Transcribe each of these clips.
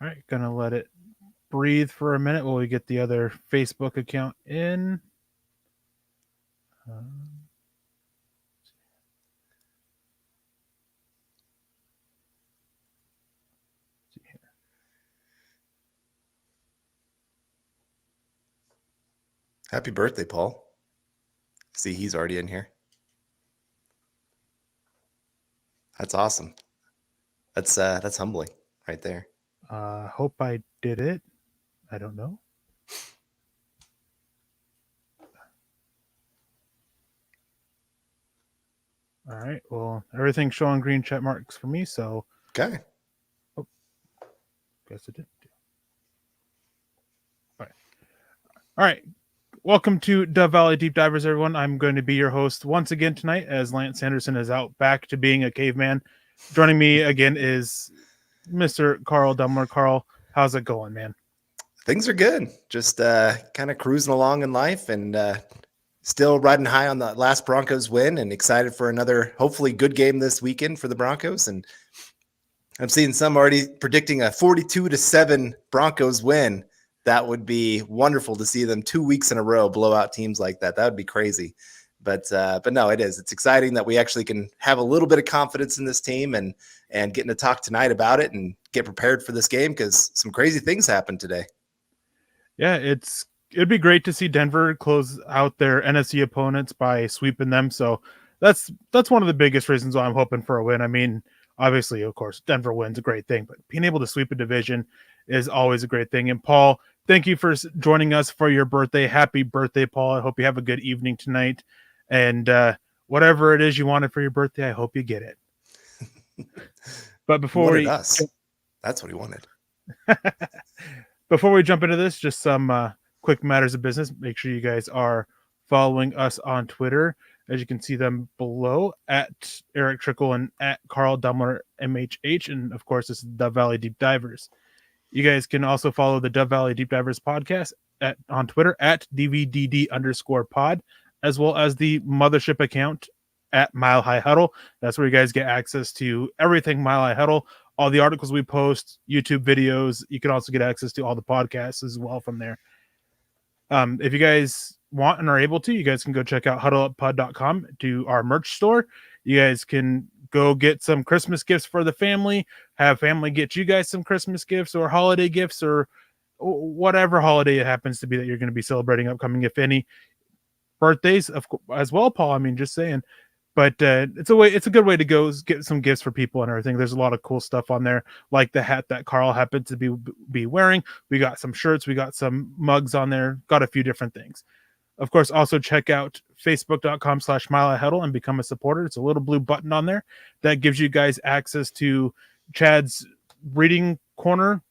All right, gonna let it breathe for a minute while we get the other Facebook account in. Um, see here. Happy birthday, Paul. See, he's already in here. That's awesome. That's humbling right there. Hope I did it. I don't know. All right. Well, everything's showing green check marks for me, so Okay. guess it did. All right. All right. Welcome to Dove Valley Deep Divers, everyone. I'm going to be your host once again tonight, as Lance Sanderson is out back to being a caveman. Joining me again is Mr. Carl Dumler. Carl, how's it going, man? Things are good. Just kind of cruising along in life and still riding high on the last Broncos win and excited for another hopefully good game this weekend for the Broncos. And I'm seeing some already predicting a 42-7 Broncos win. That would be wonderful to see them 2 weeks in a row blow out teams like that. That would be crazy. But no, it is. It's exciting that we actually can have a little bit of confidence in this team and getting to talk tonight about it and get prepared for this game because some crazy things happened today. Yeah, it'd be great to see Denver close out their NFC opponents by sweeping them. So that's one of the biggest reasons why I'm hoping for a win. I mean, obviously, of course, Denver wins a great thing, but being able to sweep a division is always a great thing. And Paul, thank you for joining us for your birthday. Happy birthday, Paul. I hope you have a good evening tonight. And whatever it is you wanted for your birthday, I hope you get it. But before we us, that's what he wanted. Before we jump into this, just some quick matters of business. Make sure you guys are following us on Twitter. As you can see them below, at Erick Trickel and at Carl Dumler MHH. And of course, this is Dove Valley Deep Divers. You guys can also follow the Dove Valley Deep Divers podcast on Twitter at DVDD_pod, as well as the mothership account at Mile High Huddle. That's where you guys get access to everything Mile High Huddle, all the articles we post, YouTube videos. You can also get access to all the podcasts as well from there. If you guys want and are able to, you guys can go check out huddleuppod.com to our merch store. You guys can go get some Christmas gifts for the family, have family get you guys some Christmas gifts or holiday gifts or whatever holiday it happens to be that you're going to be celebrating upcoming, if any. Birthdays as well, Paul. I mean, just saying. But it's a good way to go get some gifts for people and everything. There's a lot of cool stuff on there, like the hat that Carl happened to be wearing. We got some shirts, we got some mugs on there, got a few different things. Of course, also check out facebook.com/milehuddle and become a supporter. It's a little blue button on there that gives you guys access to Chad's reading corner.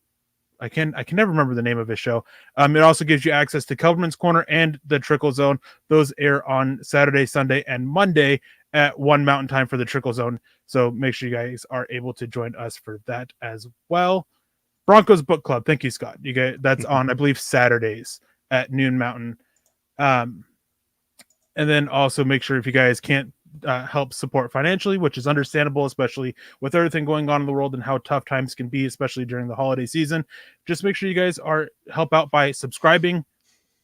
I can never remember the name of his show. It also gives you access to Kelberman's Corner and the Trickle Zone. Those air on Saturday, Sunday, and Monday at 1 Mountain Time for the Trickle Zone. So make sure you guys are able to join us for that as well. Broncos Book Club. Thank you, Scott. You guys, that's on, I believe, Saturdays at noon Mountain. And then also make sure if you guys can't help support financially, which is understandable, especially with everything going on in the world and how tough times can be, especially during the holiday season. Just make sure you guys help out by subscribing,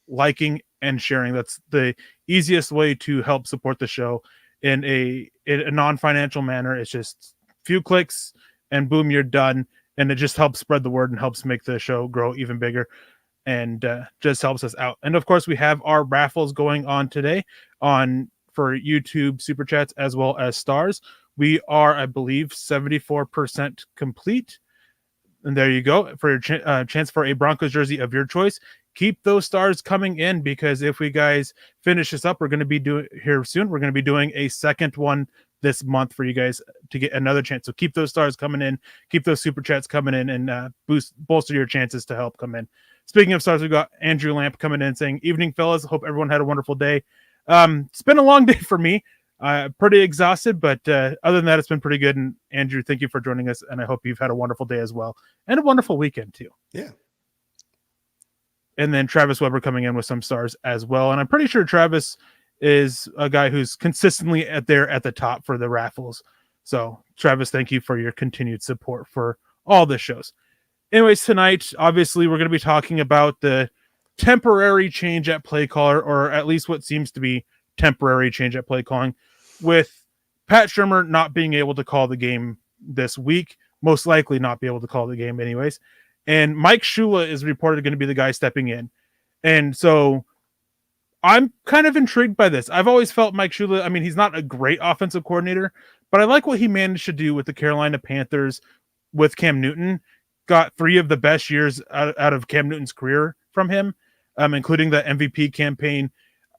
liking, and sharing. That's the easiest way to help support the show in a non-financial manner. It's just a few clicks and boom, you're done. And it just helps spread the word and helps make the show grow even bigger and just helps us out. And of course, we have our raffles going on today for YouTube super chats as well as stars. We are, I believe, 74% complete. And there you go for your chance for a Broncos jersey of your choice. Keep those stars coming in because if we guys finish this up, we're going to be doing here soon. We're going to be doing a second one this month for you guys to get another chance. So keep those stars coming in, keep those super chats coming in, and bolster your chances to help come in. Speaking of stars, we've got Andrew Lamp coming in saying, "Evening, fellas. Hope everyone had a wonderful day." It's been a long day for me. Pretty exhausted, but other than that, it's been pretty good. And Andrew, thank you for joining us, and I hope you've had a wonderful day as well, and a wonderful weekend too. Yeah. And then Travis Weber coming in with some stars as well, and I'm pretty sure Travis is a guy who's consistently at the top for the raffles. So, Travis, thank you for your continued support for all the shows. anyways, tonight, obviously, we're going to be talking about the temporary change at play caller, or at least what seems to be temporary change at play calling, with Pat Shurmur not being able to call the game this week, most likely not be able to call the game anyways. And Mike Shula is reported going to be the guy stepping in. And so I'm kind of intrigued by this. I've always felt Mike Shula, I mean, he's not a great offensive coordinator, but I like what he managed to do with the Carolina Panthers with Cam Newton. Got 3 of the best years out of Cam Newton's career from him, including the MVP campaign.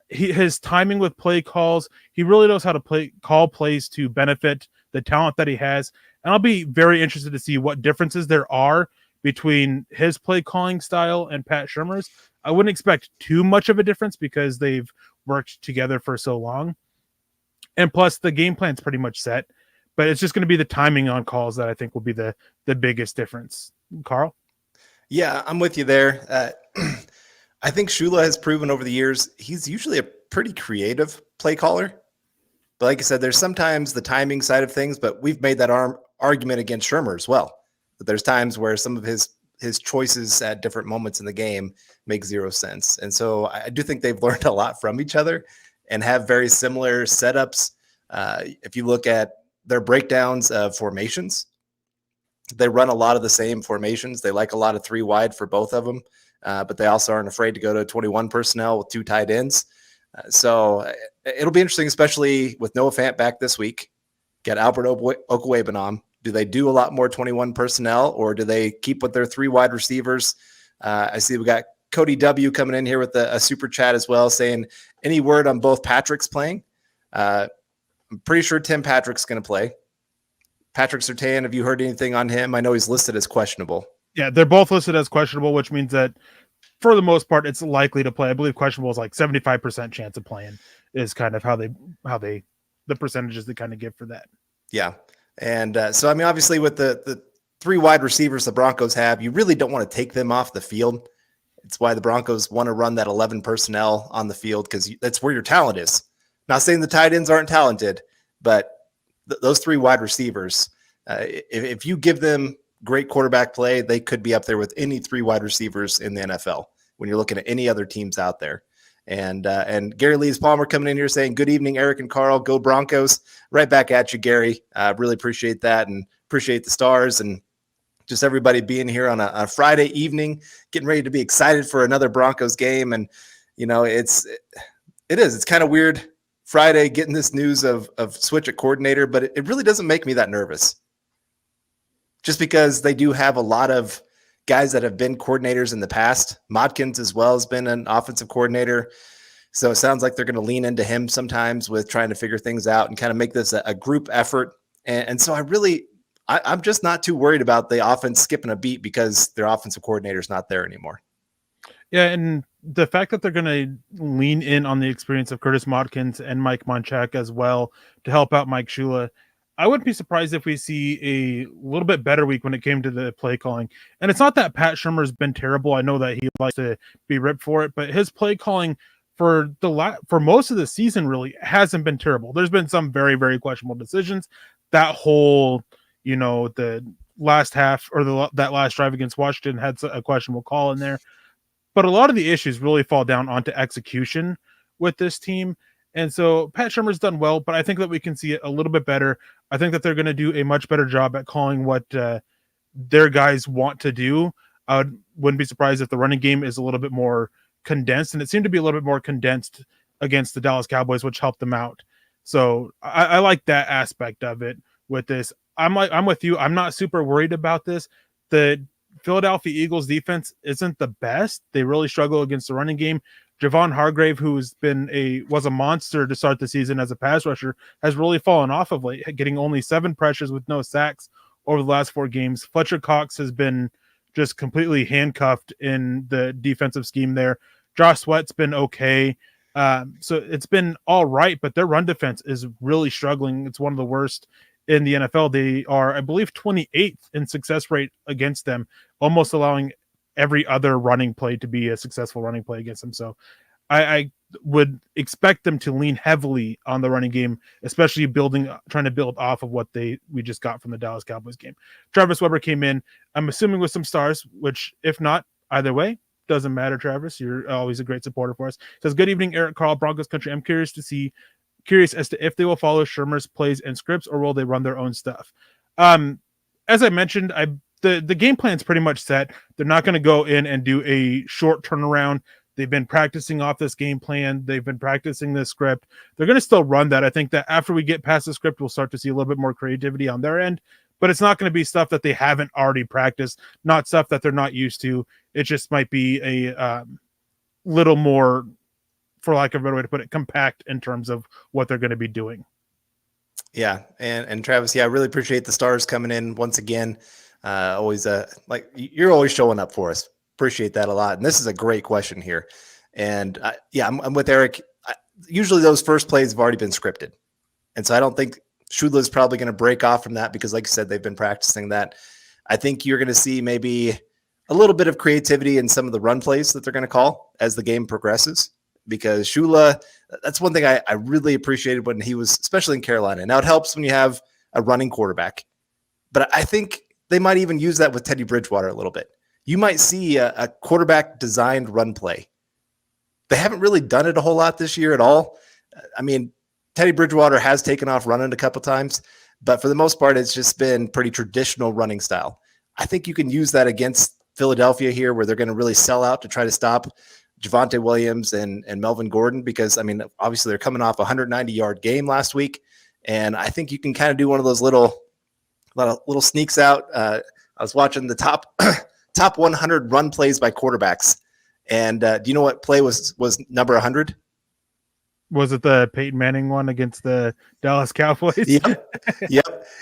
His timing with play calls, he really knows how to call plays to benefit the talent that he has. And I'll be very interested to see what differences there are between his play calling style and Pat Shurmur's. I wouldn't expect too much of a difference because they've worked together for so long. And plus, the game plan's pretty much set. But it's just going to be the timing on calls that I think will be the biggest difference. Carl? Yeah, I'm with you there. I think Shula has proven over the years he's usually a pretty creative play caller. But like I said, there's sometimes the timing side of things, but we've made that argument against Shurmur as well. That there's times where some of his choices at different moments in the game make zero sense. And so I do think they've learned a lot from each other and have very similar setups. If you look at their breakdowns of formations, they run a lot of the same formations. They like a lot of 3 wide for both of them, but they also aren't afraid to go to 21 personnel with 2 tight ends. So it'll be interesting, especially with Noah Fant back this week. Get Albert Okwuegbunam. Do they do a lot more 21 personnel, or do they keep with their 3 wide receivers? I see we got Cody W coming in here with a super chat as well, saying any word on both Patrick's playing. I'm pretty sure Tim Patrick's going to play. Patrick Surtain, have you heard anything on him? I know he's listed as questionable. Yeah, they're both listed as questionable, which means that for the most part, it's likely to play. I believe questionable is like 75% chance of playing is kind of how they the percentages they kind of give for that. Yeah. And so, I mean, obviously with the 3 wide receivers the Broncos have, you really don't want to take them off the field. It's why the Broncos want to run that 11 personnel on the field, because that's where your talent is. Not saying the tight ends aren't talented, but those 3 wide receivers, if you give them great quarterback play, they could be up there with any 3 wide receivers in the NFL when you're looking at any other teams out there. And Gary Lees Palmer coming in here saying, good evening, Eric and Carl, go Broncos. Right back at you, Gary. Really appreciate that and appreciate the stars and just everybody being here on a Friday evening, getting ready to be excited for another Broncos game. And, you know, it's kind of weird Friday getting this news of switch at coordinator, but it really doesn't make me that nervous. Just because they do have a lot of guys that have been coordinators in the past. Modkins as well has been an offensive coordinator. So it sounds like they're going to lean into him sometimes with trying to figure things out and kind of make this a group effort. And so I'm just not too worried about the offense skipping a beat because their offensive coordinator is not there anymore. Yeah, and the fact that they're going to lean in on the experience of Curtis Modkins and Mike Munchak as well to help out Mike Shula, I wouldn't be surprised if we see a little bit better week when it came to the play calling. And it's not that Pat Shurmur's been terrible. I know that he likes to be ripped for it, but his play calling for most of the season really hasn't been terrible. There's been some very, very questionable decisions. That whole, the last half or that last drive against Washington had a questionable call in there. But a lot of the issues really fall down onto execution with this team. And so Pat Shurmur's done well, but I think that we can see it a little bit better. I think that they're going to do a much better job at calling what their guys want to do. I wouldn't be surprised if the running game is a little bit more condensed, and it seemed to be a little bit more condensed against the Dallas Cowboys, which helped them out. So I like that aspect of it with this. I'm with you. I'm not super worried about this. The Philadelphia Eagles defense isn't the best. They really struggle against the running game. Javon Hargrave, who's was a monster to start the season as a pass rusher, has really fallen off of late, getting only 7 pressures with no sacks over the last 4 games. Fletcher Cox has been just completely handcuffed in the defensive scheme there. Josh Sweat's been okay. So it's been all right, but their run defense is really struggling. It's one of the worst in the NFL. They are, I believe, 28th in success rate against them, almost allowing every other running play to be a successful running play against them. So I would expect them to lean heavily on the running game, especially trying to build off of what we just got from the Dallas Cowboys game. Travis Weber came in, I'm assuming with some stars, which if not, either way, doesn't matter, Travis. You're always a great supporter for us. Says, good evening, Eric, Carl, Broncos country. I'm curious as to if they will follow Shurmur's plays and scripts or will they run their own stuff. As I mentioned, the game plan's pretty much set. They're not going to go in and do a short turnaround. They've been practicing off this game plan. They've been practicing this script. They're going to still run that. I think that after we get past the script, we'll start to see a little bit more creativity on their end, but it's not going to be stuff that they haven't already practiced, not stuff that they're not used to. It just might be a little more, for lack of a better way to put it, compact in terms of what they're going to be doing. Yeah. And Travis, I really appreciate the stars coming in once again. Always like you're always showing up for us. Appreciate that a lot. And this is a great question here. And I'm with Eric. Usually those first plays have already been scripted. And so I don't think Shula is probably going to break off from that because, like you said, they've been practicing that. I think you're going to see maybe a little bit of creativity in some of the run plays that they're going to call as the game progresses. Because Shula, that's one thing I really appreciated when he was, especially in Carolina. Now, it helps when you have a running quarterback. But I think they might even use that with Teddy Bridgewater a little bit. You might see a quarterback-designed run play. They haven't really done it a whole lot this year at all. I mean, Teddy Bridgewater has taken off running a couple times, but for the most part, it's just been pretty traditional running style. I think you can use that against Philadelphia here where they're going to really sell out to try to stop Javonte Williams and Melvin Gordon because, I mean, obviously they're coming off a 190-yard game last week, and I think you can kind of do one of those little sneaks out. I was watching the top 100 run plays by quarterbacks, and do you know what play was number 100? Was it the Peyton Manning one against the Dallas Cowboys? Yep.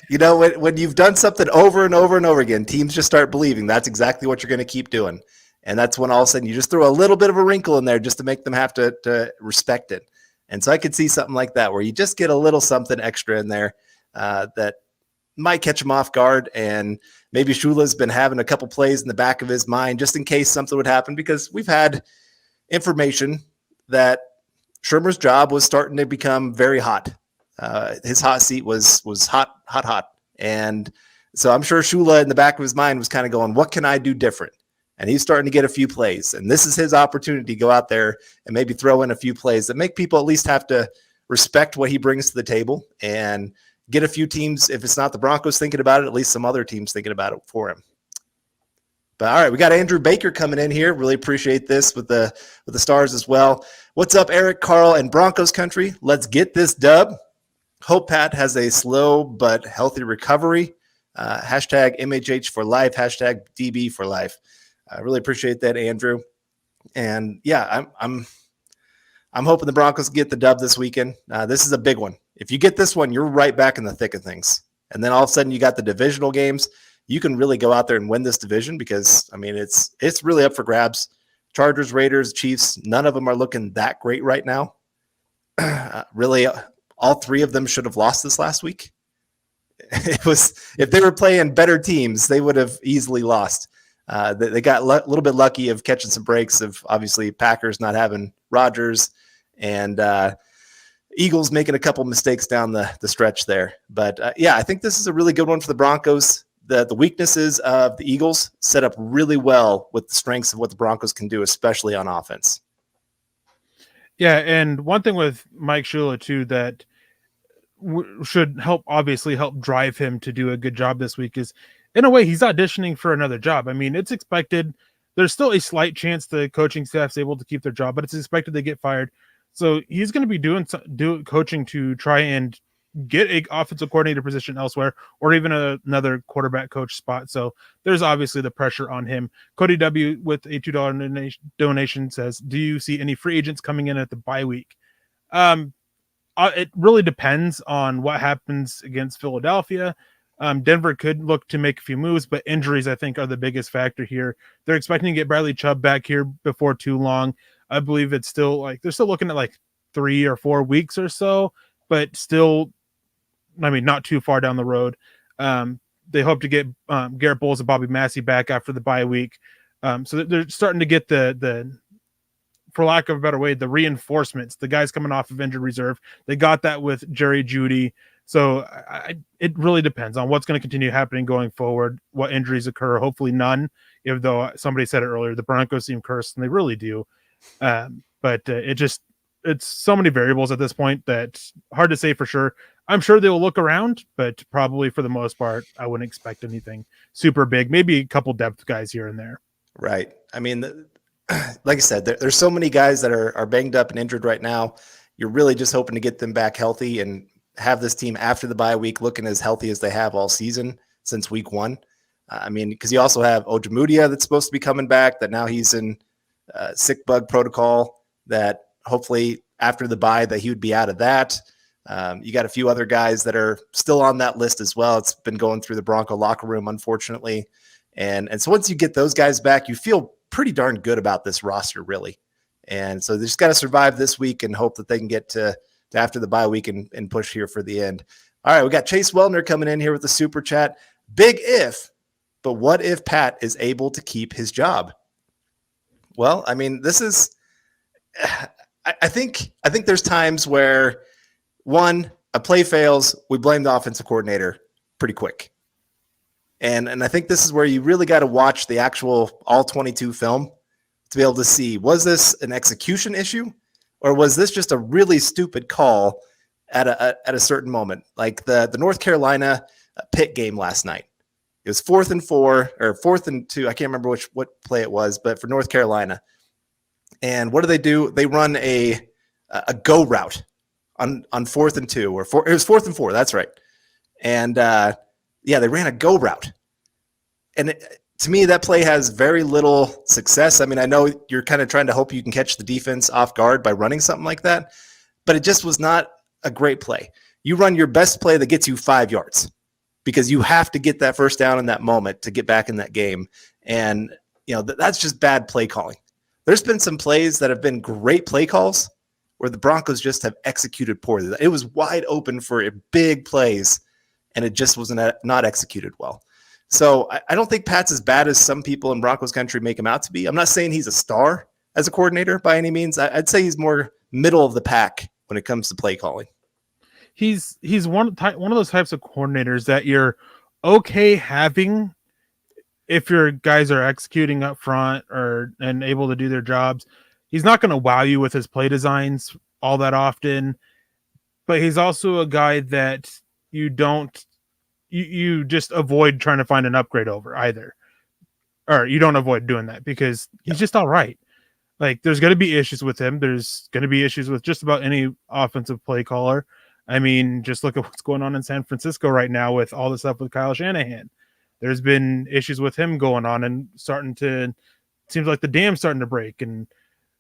You know, when you've done something over and over and over again, teams just start believing that's exactly what you're going to keep doing. And that's when all of a sudden you just throw a little bit of a wrinkle in there just to make them have to respect it. And so I could see something like that where you just get a little something extra in there that might catch him off guard. And maybe Shula's been having a couple plays in the back of his mind just in case something would happen, because we've had information that Shurmur's job was starting to become very hot. His hot seat was hot. And so I'm sure Shula in the back of his mind was kind of going, what can I do different? And he's starting to get a few plays. And this is his opportunity to go out there and maybe throw in a few plays that make people at least have to respect what he brings to the table and get a few teams, if it's not the Broncos thinking about it, at least some other teams thinking about it for him. But all right, we got Andrew Baker coming in here. Really appreciate this with the stars as well. What's up, Eric, Carl, and Broncos country? Let's get this dub. Hope Pat has a slow but healthy recovery. Hashtag MHH for life. Hashtag DB for life. I really appreciate that, Andrew. And yeah, I'm hoping the Broncos get the dub this weekend. This is a big one. If you get this one, you're right back in the thick of things. And then all of a sudden you got the divisional games. You can really go out there and win this division because, I mean, it's really up for grabs. Chargers, Raiders, Chiefs, none of them are looking that great right now. Really, all three of them should have lost this last week. If they were playing better teams, they would have easily lost. They got a little bit lucky of catching some breaks of obviously Packers not having Rodgers and Eagles making a couple mistakes down the stretch there. But I think this is a really good one for the Broncos. The weaknesses of the Eagles set up really well with the strengths of what the Broncos can do, especially on offense. Yeah, and one thing with Mike Shula too that should obviously help drive him to do a good job this week is, in a way, he's auditioning for another job. I mean, it's expected. There's still a slight chance the coaching staff's able to keep their job, but it's expected they get fired. So he's going to be doing coaching to try and get an offensive coordinator position elsewhere, or even another quarterback coach spot. So there's obviously the pressure on him. Cody W with a $2 donation says, do you see any free agents coming in at the bye week? It really depends on what happens against Philadelphia. Denver could look to make a few moves, but injuries, I think, are the biggest factor here. They're expecting to get Bradley Chubb back here before too long. I believe it's still they're still looking at 3 or 4 weeks or so, but still, I mean, not too far down the road. They hope to get Garrett Bowles and Bobby Massey back after the bye week. So they're starting to get the for lack of a better way, the reinforcements, the guys coming off of injured reserve. They got that with Jerry Jeudy. So it really depends on what's going to continue happening going forward, what injuries occur. Hopefully none, even though somebody said it earlier, the Broncos seem cursed, and they really do. But it's so many variables at this point that hard to say for sure. I'm sure they will look around, but probably for the most part, I wouldn't expect anything super big. Maybe a couple depth guys here and there. Right. I mean, like I said, there's so many guys that are banged up and injured right now. You're really just hoping to get them back healthy and have this team after the bye week looking as healthy as they have all season since week one. I mean, because you also have Ojemudia that's supposed to be coming back, that now he's in sick bug protocol, that hopefully after the bye that he would be out of that. You got a few other guys that are still on that list as well. It's been going through the Bronco locker room, unfortunately. And so once you get those guys back, you feel pretty darn good about this roster, really. And so they just got to survive this week and hope that they can get to after the bye week and push here for the end. All right, we got Chase Wellner coming in here with the super chat. Big if, but what if Pat is able to keep his job? Well, I mean, this is I think there's times where, one, a play fails, we blame the offensive coordinator pretty quick. And I think this is where you really got to watch the actual all 22 film to be able to see, was this an execution issue, or was this just a really stupid call at a certain moment? Like the North Carolina Pitt game last night. It was 4th and 4 or 4th and 2. I can't remember what play it was, but for North Carolina. And what do? They run a go route on 4th and 2 or 4. It was 4th and 4. That's right. And they ran a go route. And to me, that play has very little success. I mean, I know you're kind of trying to hope you can catch the defense off guard by running something like that, but it just was not a great play. You run your best play that gets you 5 yards because you have to get that first down in that moment to get back in that game. And, that's just bad play calling. There's been some plays that have been great play calls where the Broncos just have executed poorly. It was wide open for big plays, and it just was not executed well. So I don't think Pat's as bad as some people in Broncos country make him out to be. I'm not saying he's a star as a coordinator by any means. I'd say he's more middle of the pack when it comes to play calling. He's one of those types of coordinators that you're okay having if your guys are executing up front and able to do their jobs. He's not going to wow you with his play designs all that often, but he's also a guy that you just avoid trying to find an upgrade over either. Or you don't avoid doing that because he's just all right. Like, there's going to be issues with him. There's going to be issues with just about any offensive play caller. I mean, just look at what's going on in San Francisco right now with all the stuff with Kyle Shanahan. There's been issues with him going on and seems like the dam's starting to break. And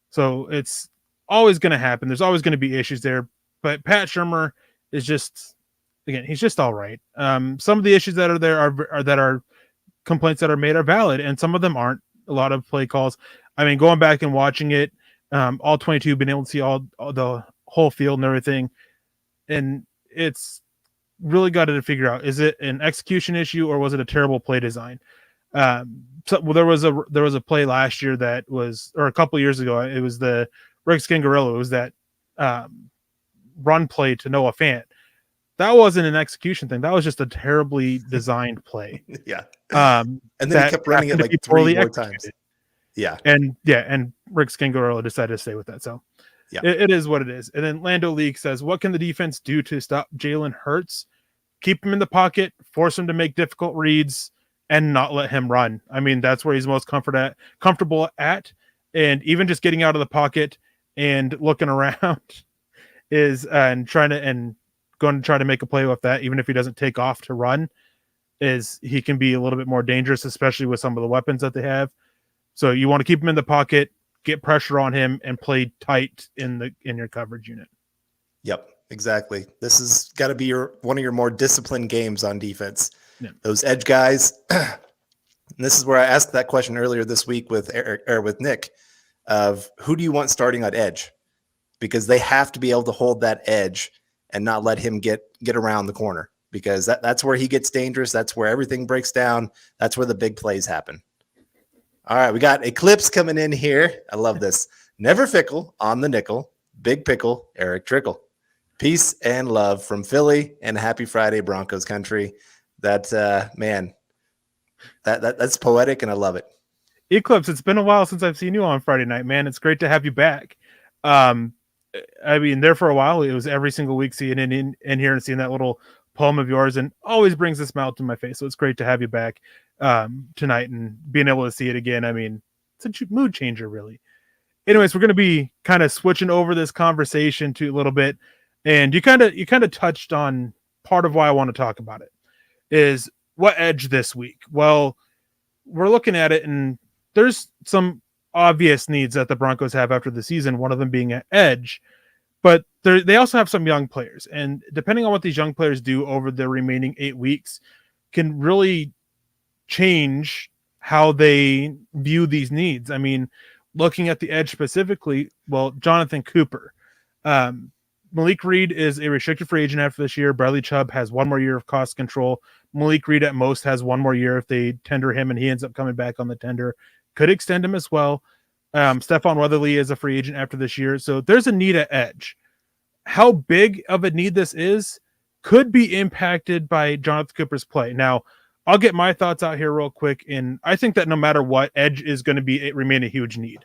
so it's always going to happen. There's always going to be issues there. But Pat Shurmur is just, again, he's just all right. Some of the issues that are there are complaints that are made are valid, and some of them aren't. A lot of play calls. I mean, going back and watching it, all 22, being able to see all the whole field and everything, and it's really got to figure out, is it an execution issue or was it a terrible play design? There was a play last year or a couple years ago. It was the Rick Scangarello. It was that run play to Noah Fant. That wasn't an execution thing. That was just a terribly designed play. Yeah. And then he kept running it like 3 more times. Yeah. And Rick Scangarello decided to stay with that. So yeah, it is what it is. And then Lando Leak says, what can the defense do to stop Jalen Hurts? Keep him in the pocket, force him to make difficult reads, and not let him run. I mean, that's where he's most comfortable at. And even just getting out of the pocket and looking around going to try to make a play with that, even if he doesn't take off to run, he can be a little bit more dangerous, especially with some of the weapons that they have. So you want to keep him in the pocket, get pressure on him, and play tight in your coverage unit. Yep, exactly. This has got to be one of your more disciplined games on defense. Yeah. Those edge guys. And this is where I asked that question earlier this week with Eric, or with Nick, of who do you want starting at edge? Because they have to be able to hold that edge and not let him get around the corner, because that's where he gets dangerous. That's where everything breaks down. That's where the big plays happen. All right, we got Eclipse coming in here. I love this. Never fickle on the nickel. Big pickle, Erick Trickel. Peace and love from Philly, and happy Friday, Broncos country. That man, that's poetic, and I love it. Eclipse, it's been a while since I've seen you on Friday night, man. It's great to have you back. Um, I mean, there for a while, it was every single week seeing in here and seeing that little poem of yours, and always brings a smile to my face. So it's great to have you back tonight and being able to see it again. I mean, it's a mood changer, really. Anyways, we're going to be kind of switching over this conversation to a little bit, and you kind of touched on part of why I want to talk about it is what edge this week. Well, we're looking at it, and there's some obvious needs that the Broncos have after the season, one of them being at edge, but they also have some young players, and depending on what these young players do over the remaining 8 weeks can really change how they view these needs. I mean, looking at the edge specifically, well, Jonathan Cooper, Malik Reed is a restricted free agent after this year. Bradley Chubb has 1 more year of cost control. Malik Reed at most has 1 more year if they tender him and he ends up coming back on the tender. Could extend him as well. Stephon Weatherly is a free agent after this year. So there's a need at edge. How big of a need this is could be impacted by Jonathan Cooper's play. Now, I'll get my thoughts out here real quick. And I think that no matter what, edge is going to remain a huge need.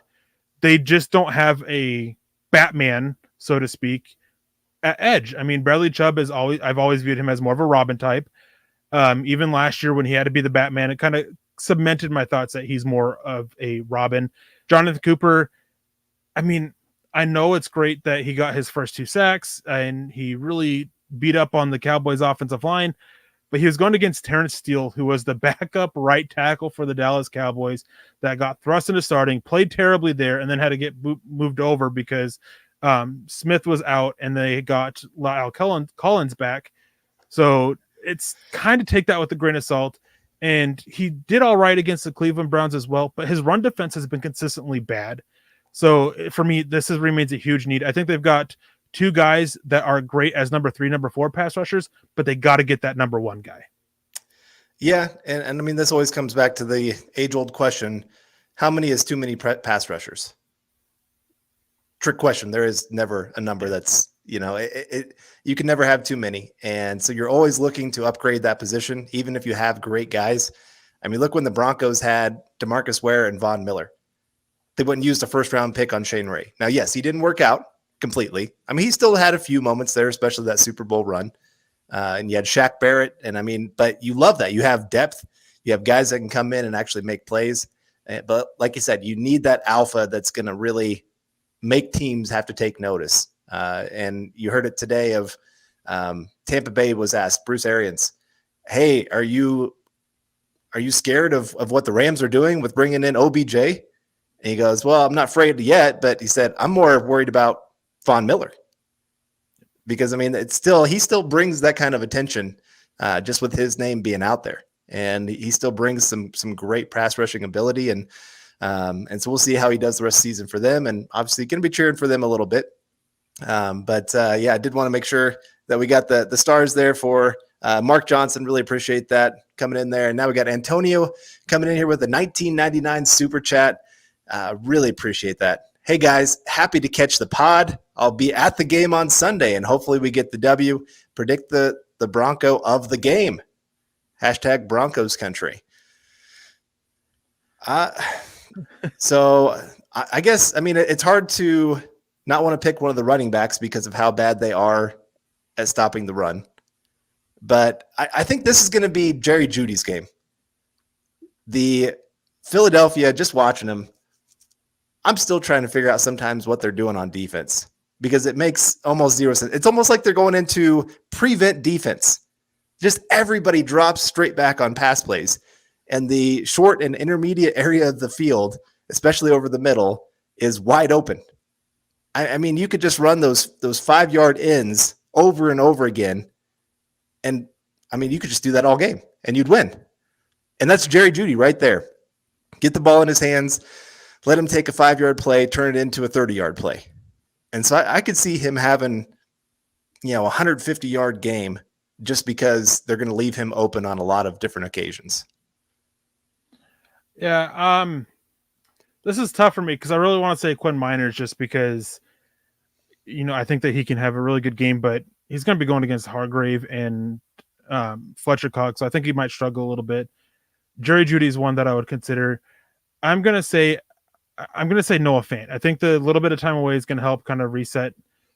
They just don't have a Batman, so to speak, at edge. I mean, Bradley Chubb I've always viewed him as more of a Robin type. Even last year when he had to be the Batman, it kind of cemented my thoughts that he's more of a Robin. Jonathan Cooper, I mean, I know it's great that he got his first 2 sacks and he really beat up on the Cowboys offensive line, but he was going against Terrence Steele, who was the backup right tackle for the Dallas Cowboys that got thrust into starting, played terribly there, and then had to get moved over because Smith was out and they got Lyle Collins back. So it's kind of take that with a grain of salt. And he did all right against the Cleveland Browns as well, but his run defense has been consistently bad. So for me, remains a huge need. I think they've got 2 guys that are great as number 3, number 4 pass rushers, but they got to get that number 1 guy. Yeah, and I mean, this always comes back to the age-old question, how many is too many pass rushers? Trick question. There is never a number that's, you can never have too many. And so you're always looking to upgrade that position, even if you have great guys. I mean, look when the Broncos had DeMarcus Ware and Von Miller. They wouldn't use a first-round pick on Shane Ray. Now, yes, he didn't work out completely. I mean, he still had a few moments there, especially that Super Bowl run. And you had Shaq Barrett. And I mean, but you love that. You have depth. You have guys that can come in and actually make plays. But like you said, you need that alpha that's going to really make teams have to take notice. And you heard it today of Tampa Bay was asked, Bruce Arians, hey, are you scared of what the Rams are doing with bringing in OBJ? And he goes, well, I'm not afraid yet, but he said, I'm more worried about Von Miller. Because, I mean, he still brings that kind of attention just with his name being out there. And he still brings some great pass rushing ability. And so we'll see how he does the rest of the season for them. And obviously going to be cheering for them a little bit. But I did want to make sure that we got the stars there for Mark Johnson. Really appreciate that coming in there. And now we got Antonio coming in here with a 1999 super chat. Really appreciate that. Hey guys, happy to catch the pod. I'll be at the game on Sunday and hopefully we get the W. Predict the Bronco of the game. Hashtag Broncos country. So I guess, I mean, it's hard to not want to pick one of the running backs because of how bad they are at stopping the run. But I think this is going to be Jerry Jeudy's game. The Philadelphia, just watching them, I'm still trying to figure out sometimes what they're doing on defense because it makes almost zero sense. It's almost like they're going into prevent defense. Just everybody drops straight back on pass plays. And the short and intermediate area of the field, especially over the middle, is wide open. I mean, you could just run those 5-yard ends over and over again. And, I mean, you could just do that all game, and you'd win. And that's Jerry Jeudy right there. Get the ball in his hands, let him take a 5-yard play, turn it into a 30-yard play. And so I could see him having, a 150-yard game just because they're going to leave him open on a lot of different occasions. Yeah, This is tough for me because I really want to say Quinn Miners just because, I think that he can have a really good game, but he's going to be going against Hargrave and Fletcher Cox. So I think he might struggle a little bit. Jerry Judy is one that I would consider. I'm going to say I'm going to say Noah Fant. I think the little bit of time away is going to help kind of reset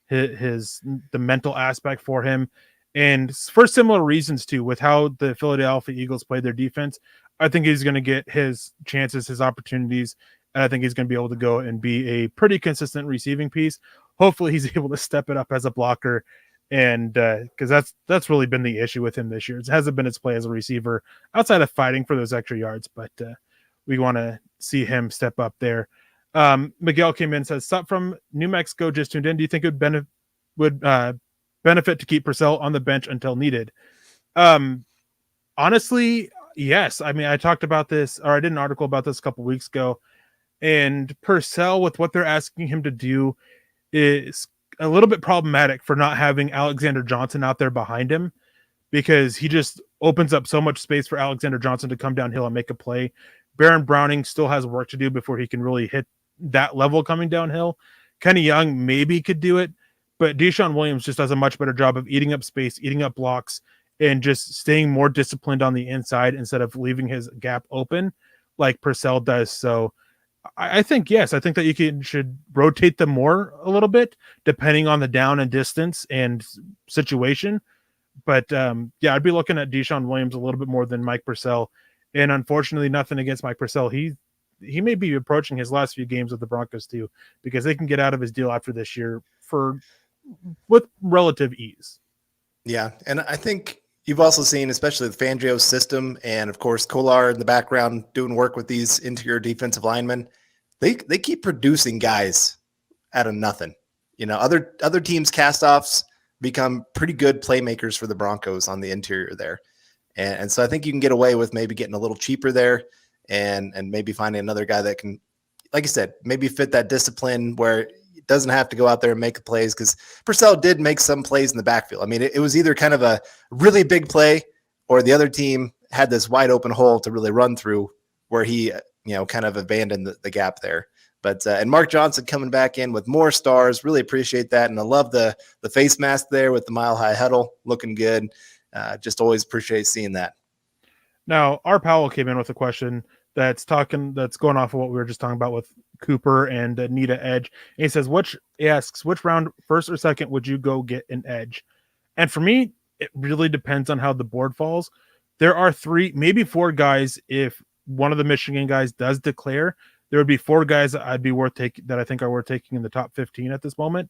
the mental aspect for him, and for similar reasons too, with how the Philadelphia Eagles played their defense. I think he's going to get his chances, his opportunities, and I think he's going to be able to go and be a pretty consistent receiving piece. Hopefully, he's able to step it up as a blocker, and because that's really been the issue with him this year. It hasn't been his play as a receiver outside of fighting for those extra yards, but we want to see him step up there. Miguel came in and says, "Sup from New Mexico, just tuned in. Do you think it would benefit to keep Purcell on the bench until needed?" Honestly, yes. I mean, I talked about this, or I did an article about this a couple weeks ago, and Purcell, with what they're asking him to do, is a little bit problematic for not having Alexander Johnson out there behind him, because he just opens up so much space for Alexander Johnson to come downhill and make a play. Baron Browning still has work to do before he can really hit that level coming downhill. Kenny Young maybe could do it, but Deshaun Williams just does a much better job of eating up space, eating up blocks, and just staying more disciplined on the inside instead of leaving his gap open like Purcell does. So I think, yes, I think that should rotate them more a little bit depending on the down and distance and situation. But yeah, I'd be looking at Deshaun Williams a little bit more than Mike Purcell. And unfortunately, nothing against Mike Purcell. He may be approaching his last few games with the Broncos too, because they can get out of his deal after this year with relative ease. Yeah, and I think you've also seen, especially the Fangio system, and of course Kolar in the background doing work with these interior defensive linemen. They keep producing guys out of nothing. Other teams' castoffs become pretty good playmakers for the Broncos on the interior there, and so I think you can get away with maybe getting a little cheaper there, and maybe finding another guy that can, like I said, maybe fit that discipline where doesn't have to go out there and make the plays, because Purcell did make some plays in the backfield. I mean, it was either kind of a really big play or the other team had this wide open hole to really run through where he, kind of abandoned the gap there. But and Mark Johnson coming back in with more stars, really appreciate that. And I love the face mask there with the Mile High Huddle, looking good. Just always appreciate seeing that. Now, R. Powell came in with a question that's going off of what we were just talking about with Cooper and Nita edge. And he says, which round, first or second, would you go get an edge? And for me, it really depends on how the board falls. There are 3, maybe 4 guys. If one of the Michigan guys does declare, there would be 4 guys that that I think are worth taking in the top 15 at this moment.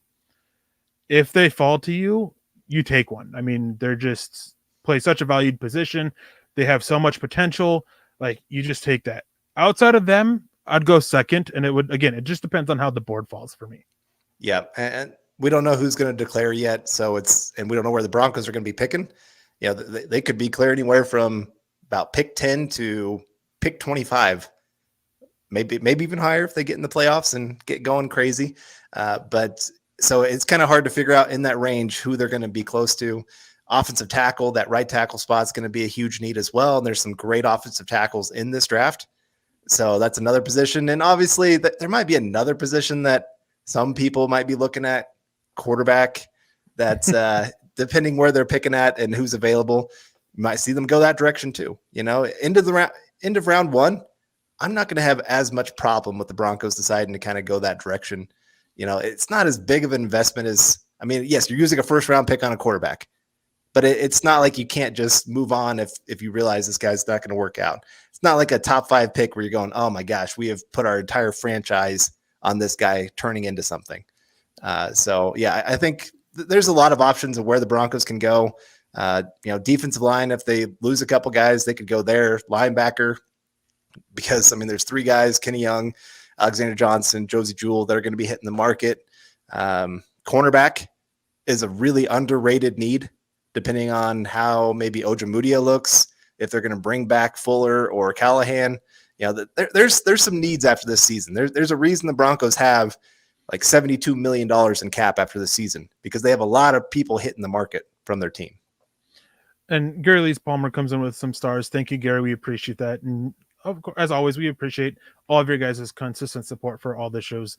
If they fall to you, you take one. I mean, they're just play such a valued position. They have so much potential. Like, you just take that. Outside of them, I'd go second. And it just depends on how the board falls for me. Yeah. And we don't know who's going to declare yet. And we don't know where the Broncos are going to be picking. They could be clear anywhere from about pick 10 to pick 25, maybe even higher if they get in the playoffs and get going crazy. But so it's kind of hard to figure out in that range who they're going to be close to. Offensive tackle, that right tackle spot is going to be a huge need as well. And there's some great offensive tackles in this draft. So that's another position. And obviously there might be another position that some people might be looking at, quarterback. That's depending where they're picking at and who's available. You might see them go that direction too. End of round 1, I'm not going to have as much problem with the Broncos deciding to kind of go that direction. It's not as big of an investment as, yes, you're using a first round pick on a quarterback, but it's not like you can't just move on if you realize this guy's not going to work out. It's not like a top 5 pick where you're going, oh my gosh, we have put our entire franchise on this guy turning into something. So yeah, I think there's a lot of options of where the Broncos can go. Defensive line, if they lose a couple guys, they could go there. Linebacker, because there's 3 guys, Kenny Young, Alexander Johnson, Josie Jewell, that are going to be hitting the market. Cornerback is a really underrated need, depending on how maybe Ojemudia looks, if they're going to bring back Fuller or Callahan. There's some needs after this season. There's a reason the Broncos have like $72 million in cap after the season, because they have a lot of people hitting the market from their team. And Gary Lees Palmer comes in with some stars. Thank you, Gary. We appreciate that. And of course, as always, we appreciate all of your guys' consistent support for all the shows.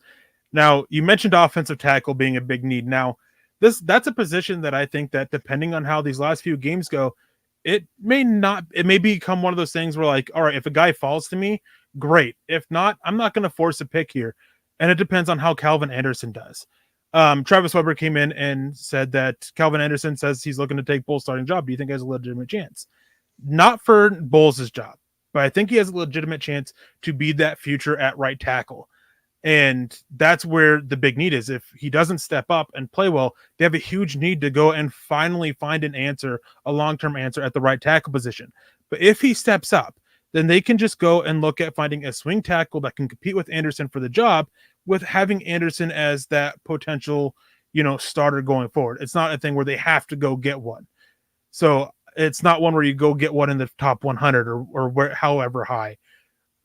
Now, you mentioned offensive tackle being a big need. Now, that's a position that I think that depending on how these last few games go, it may become one of those things where like, all right, if a guy falls to me, great. If not, I'm not going to force a pick here. And it depends on how Calvin Anderson does. Travis Weber came in and said that Calvin Anderson says he's looking to take Bull's starting job. Do you think he has a legitimate chance? Not for Bull's job, but I think he has a legitimate chance to be that future at right tackle. And that's where the big need is. If he doesn't step up and play well, they have a huge need to go and finally find an answer, a long-term answer at the right tackle position. But if he steps up, then they can just go and look at finding a swing tackle that can compete with Anderson for the job, with having Anderson as that potential, starter going forward. It's not a thing where they have to go get one. So it's not one where you go get one in the top 100 or where, however high.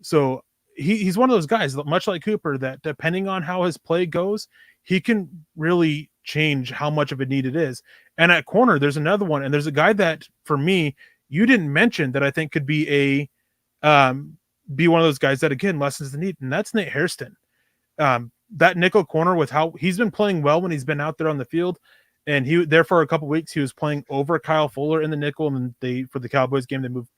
So he's one of those guys, much like Cooper, that depending on how his play goes, he can really change how much of a need it is. And at corner, there's another one, and there's a guy that, for me, you didn't mention that I think could be be one of those guys that, again, lessens the need, and that's Nate Hairston. That nickel corner, with how he's been playing well when he's been out there on the field, and he there for a couple weeks, he was playing over Kyle Fuller in the nickel, and for the Cowboys game, they moved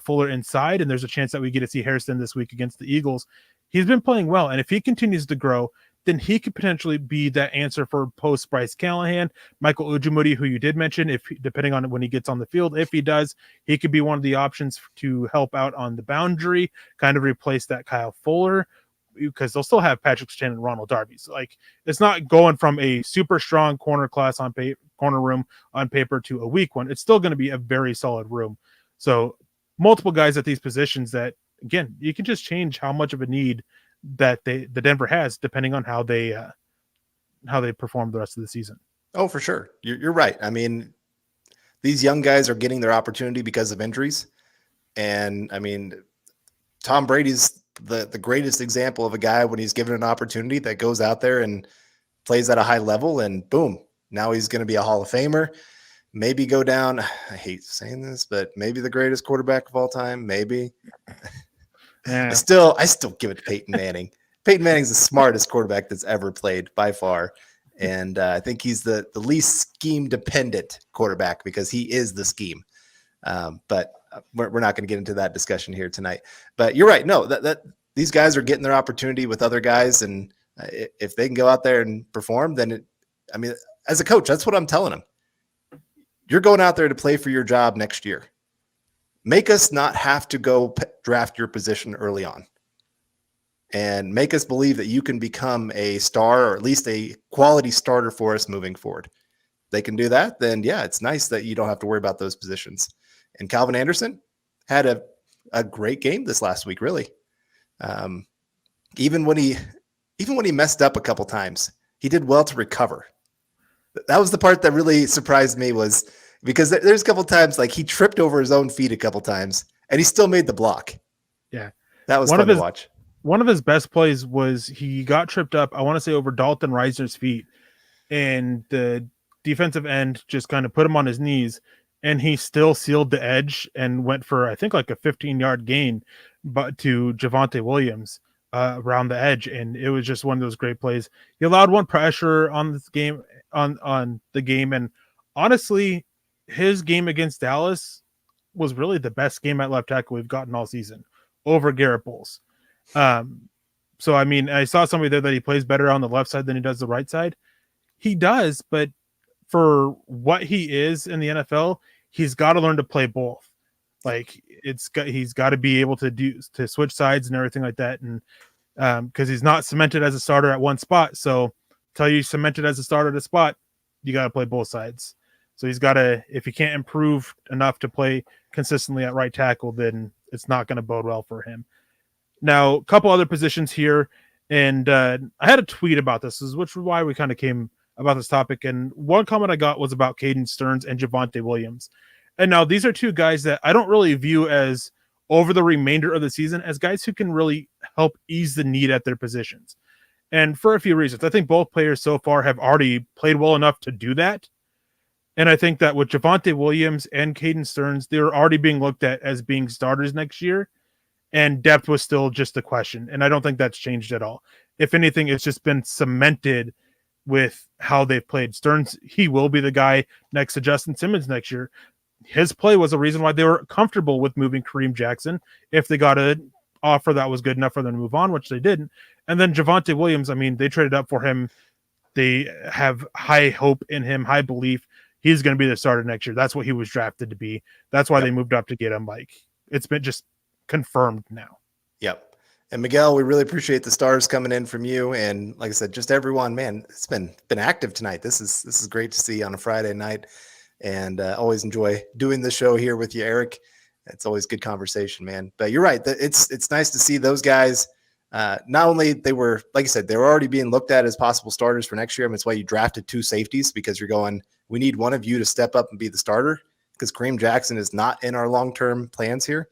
Fuller inside, and there's a chance that we get to see Hairston this week against the Eagles. He's been playing well, and if he continues to grow, then he could potentially be that answer for post Bryce Callahan, Michael Ujimudi, who you did mention. If depending on when he gets on the field, if he does, he could be one of the options to help out on the boundary, kind of replace that Kyle Fuller, because they'll still have Patrick Stan and Ronald Darby. So, like, it's not going from a super strong corner class on corner room on paper to a weak one. It's still going to be a very solid room. So multiple guys at these positions that, again, you can just change how much of a need that the Denver has depending on how they perform the rest of the season. Oh, for sure. You're right. I mean, these young guys are getting their opportunity because of injuries. And I mean, Tom Brady's the greatest example of a guy when he's given an opportunity that goes out there and plays at a high level, and boom, now he's going to be a Hall of Famer. Maybe go down, I hate saying this, but maybe the greatest quarterback of all time. Maybe. Yeah. I still give it to Peyton Manning. Peyton Manning's the smartest quarterback that's ever played by far. And I think he's the least scheme-dependent quarterback because he is the scheme. But we're not going to get into that discussion here tonight. But you're right. No, that these guys are getting their opportunity with other guys. And if they can go out there and perform, then as a coach, that's what I'm telling them. You're going out there to play for your job next year. Make us not have to go draft your position early on, and make us believe that you can become a star or at least a quality starter for us moving forward. If they can do that, then yeah, it's nice that you don't have to worry about those positions. And Calvin Anderson had a great game this last week, really. Even when he messed up a couple times, he did well to recover. That was the part that really surprised me, was because there's a couple times like he tripped over his own feet a couple times and he still made the block. Yeah. That was fun to watch. One of his best plays was he got tripped up, I want to say, over Dalton Reisner's feet, and the defensive end just kind of put him on his knees, and he still sealed the edge and went for, I think, like a 15-yard gain, but to Javonte Williams around the edge. And it was just one of those great plays. He allowed one pressure on this game, on the game. And honestly, his game against Dallas was really the best game at left tackle we've gotten all season over Garrett Bowles. So, I mean, I saw somebody there that he plays better on the left side than he does the right side. He does, but for what he is in the NFL, he's got to learn to play both. Like, he's got to be able to switch sides and everything like that. And because he's not cemented as a starter at one spot. So until you cemented as a starter at a spot, you got to play both sides. So he's got to, if he can't improve enough to play consistently at right tackle, then it's not going to bode well for him. Now, a couple other positions here, and I had a tweet about this, which is why we kind of came about this topic. And one comment I got was about Caden Stearns and Javonte Williams. And now these are two guys that I don't really view as, over the remainder of the season, as guys who can really help ease the need at their positions. And for a few reasons, I think both players so far have already played well enough to do that. And I think that with Javonte Williams and Caden Stearns, they're already being looked at as being starters next year. and depth was still just a question. And I don't think that's changed at all. If anything, it's just been cemented with how they've played. Stearns, he will be the guy next to Justin Simmons next year. His play was a reason why they were comfortable with moving Kareem Jackson if they got an offer that was good enough for them to move on, which they didn't. And then Javonte Williams, I mean, they traded up for him. They have high hope in him, high belief. He's going to be the starter next year. That's what he was drafted to be. That's why they moved up to get him. Like, it's been just confirmed now. Yep. And Miguel, we really appreciate the stars coming in from you. And like I said, just everyone, man, it's been active tonight. This is great to see on a Friday night. And always enjoy doing the show here with you, Eric. It's always good conversation, man. But you're right. It's nice to see those guys. Not only they were, like I said, they were already being looked at as possible starters for next year. I mean, it's why you drafted 2 safeties, because you're going, we need one of you to step up and be the starter, because Kareem Jackson is not in our long-term plans here.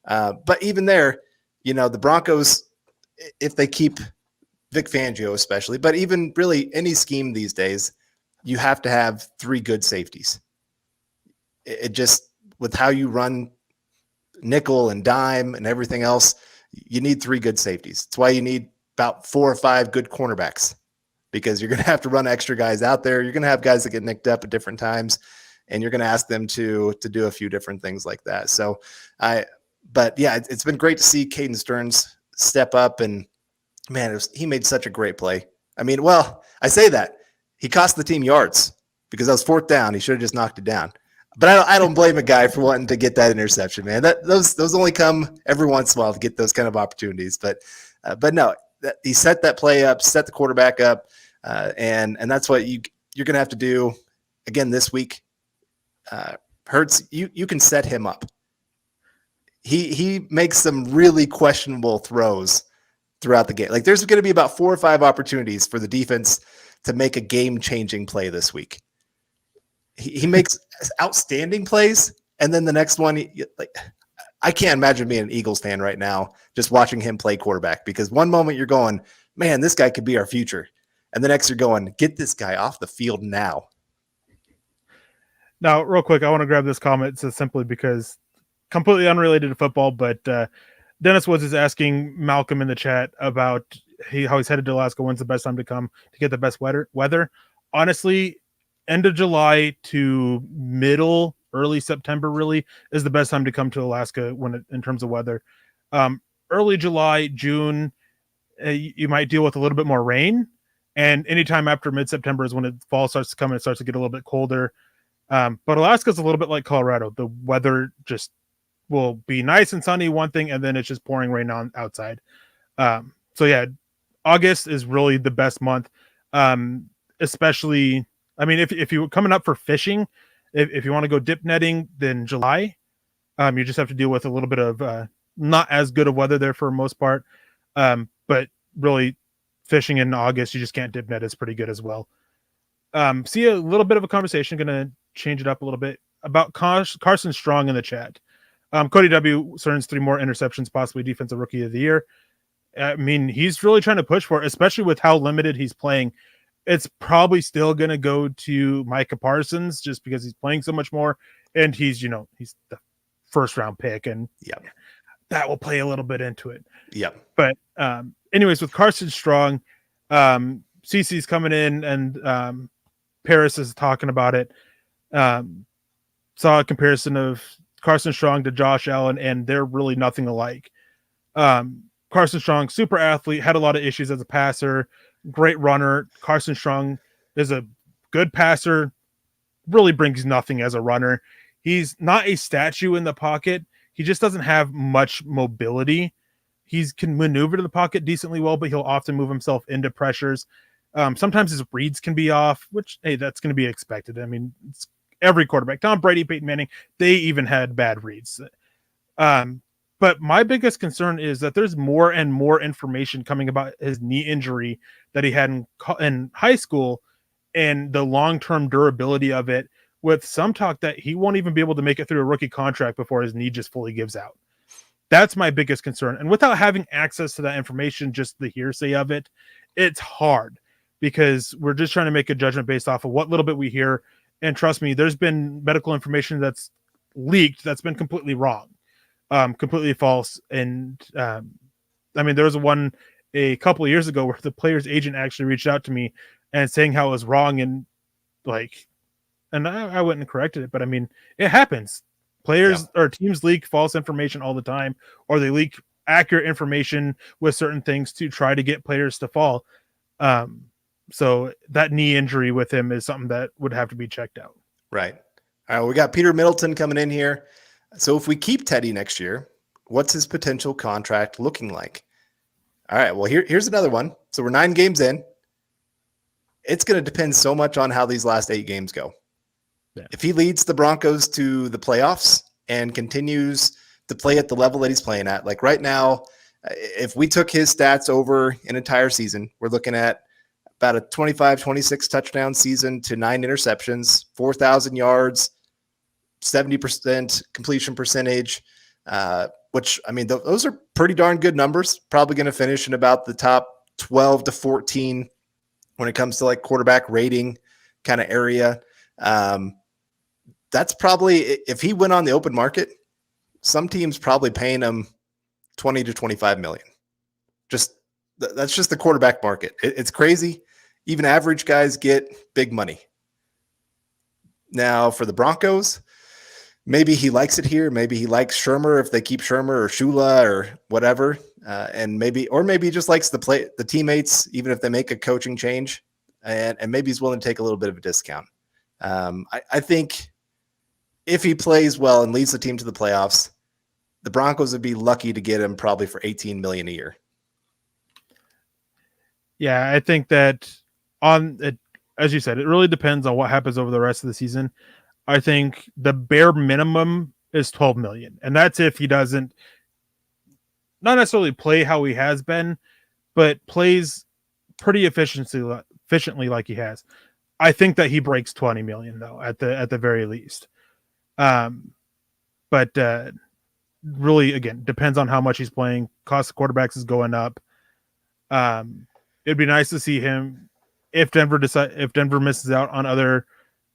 But even there, the Broncos, if they keep Vic Fangio especially, but even really any scheme these days, you have to have 3 good safeties. It just, with how you run nickel and dime and everything else, you need 3 good safeties. That's why you need about 4 or 5 good cornerbacks, because you're going to have to run extra guys out there. You're going to have guys that get nicked up at different times, and you're going to ask them to do a few different things like that. So but yeah, it's been great to see Caden Stearns step up, and man, he made such a great play. I mean, well, I say that he cost the team yards because that was 4th down. He should have just knocked it down. But I don't blame a guy for wanting to get that interception, man. Those only come every once in a while to get those kind of opportunities. But no, he set that play up, set the quarterback up, and that's what you're going to have to do again this week. Hurts, you can set him up. He makes some really questionable throws throughout the game. Like, there's going to be about 4 or 5 opportunities for the defense to make a game-changing play this week. He makes outstanding plays, and then the next one, I can't imagine being an Eagles fan right now just watching him play quarterback, because one moment you're going, man, this guy could be our future, and the next you're going, get this guy off the field now. Now, real quick, I want to grab this comment just simply because completely unrelated to football, but Dennis Woods is asking Malcolm in the chat about how he's headed to Alaska. When's the best time to come to get the best weather? Honestly, end of July to early September really is the best time to come to Alaska in terms of weather. Early July, June, you might deal with a little bit more rain, and anytime after mid-September is when fall starts to come and it starts to get a little bit colder. But Alaska's a little bit like Colorado. The weather just will be nice and sunny, one thing, and then it's just pouring rain on outside. So yeah, August is really the best month, especially. I mean, if you're coming up for fishing, if you want to go dip netting, then July, you just have to deal with a little bit of not as good of weather there for the most part. But really, fishing in August, you just can't dip net. It's pretty good as well. See a little bit of a conversation, going to change it up a little bit, about Carson Strong in the chat. Cody W. Stearns 3 more interceptions, possibly defensive rookie of the year. I mean, he's really trying to push for it, especially with how limited he's playing. It's probably still going to go to Micah Parsons just because he's playing so much more, and he's the 1st round pick, and that will play a little bit into it. Yeah. But anyways, with Carson Strong, CC's coming in, and Paris is talking about it. Saw a comparison of Carson Strong to Josh Allen, and they're really nothing alike. Carson Strong, super athlete, had a lot of issues as a passer, great runner. Carson Strong is a good passer, really brings nothing as a runner. He's not a statue in the pocket. He just doesn't have much mobility. He can maneuver to the pocket decently well, but he'll often move himself into pressures. Sometimes his reads can be off, which, hey, that's going to be expected. I mean, it's every quarterback. Tom Brady, Peyton Manning, they even had bad reads. But my biggest concern is that there's more and more information coming about his knee injury that he had in high school and the long-term durability of it, with some talk that he won't even be able to make it through a rookie contract before his knee just fully gives out. That's my biggest concern. And without having access to that information, just the hearsay of it, it's hard because we're just trying to make a judgment based off of what little bit we hear. And trust me, there's been medical information that's leaked that's been completely wrong. completely false. And I mean, there was one a couple of years ago where the player's agent actually reached out to me and saying how it was wrong, and like, and I went and corrected it. But I mean, it happens. Yeah. Players or teams leak false information all the time, or they leak accurate information with certain things to try to get players to fall. Um, so that knee injury with him is something that would have to be checked out. Right. All right. We got Peter Middleton coming in here. So if we keep Teddy next year, what's his potential contract looking like? All right. Well, here's another one. So we're 9 games in. It's going to depend so much on how these last 8 games go. Yeah. If he leads the Broncos to the playoffs and continues to play at the level that he's playing at, like right now, if we took his stats over an entire season, we're looking at about a 25, 26 touchdown season to 9 interceptions, 4,000 yards, 70% completion percentage, which, I mean, those are pretty darn good numbers. Probably going to finish in about the top 12 to 14 when it comes to like quarterback rating kind of area. That's probably, if he went on the open market, some teams probably paying him 20 to 25 million. That's just the quarterback market. It's crazy. Even average guys get big money. Now for the Broncos, maybe he likes it here. Maybe he likes Shurmur if they keep Shurmur or Shula or whatever. And maybe he just likes the teammates, even if they make a coaching change, and maybe he's willing to take a little bit of a discount. I think if he plays well and leads the team to the playoffs, the Broncos would be lucky to get him probably for $18 million a year. Yeah, I think that on it, as you said, it really depends on what happens over the rest of the season. I think the bare minimum is 12 million, and that's if he doesn't not necessarily play how he has been, but plays pretty efficiently like he has. I think that he breaks 20 million though at the very least. But really, again, depends on how much he's playing. Cost of quarterbacks is going up. It'd be nice to see him if Denver misses out on other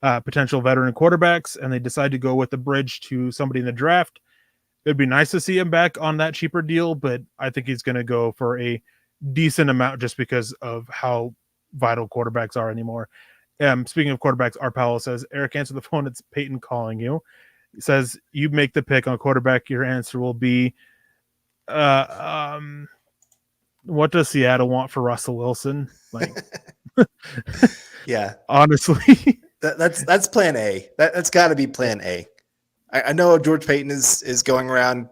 potential veteran quarterbacks and they decide to go with the bridge to somebody in the draft. It'd be nice to see him back on that cheaper deal, but I think he's going to go for a decent amount just because of how vital quarterbacks are anymore. Speaking of quarterbacks, R. Powell says, Eric, answer the phone. It's Peyton calling you. He says, you make the pick on quarterback. Your answer will be, what does Seattle want for Russell Wilson? Like, yeah, honestly, that's plan A. That's got to be plan A. I know George Payton is going around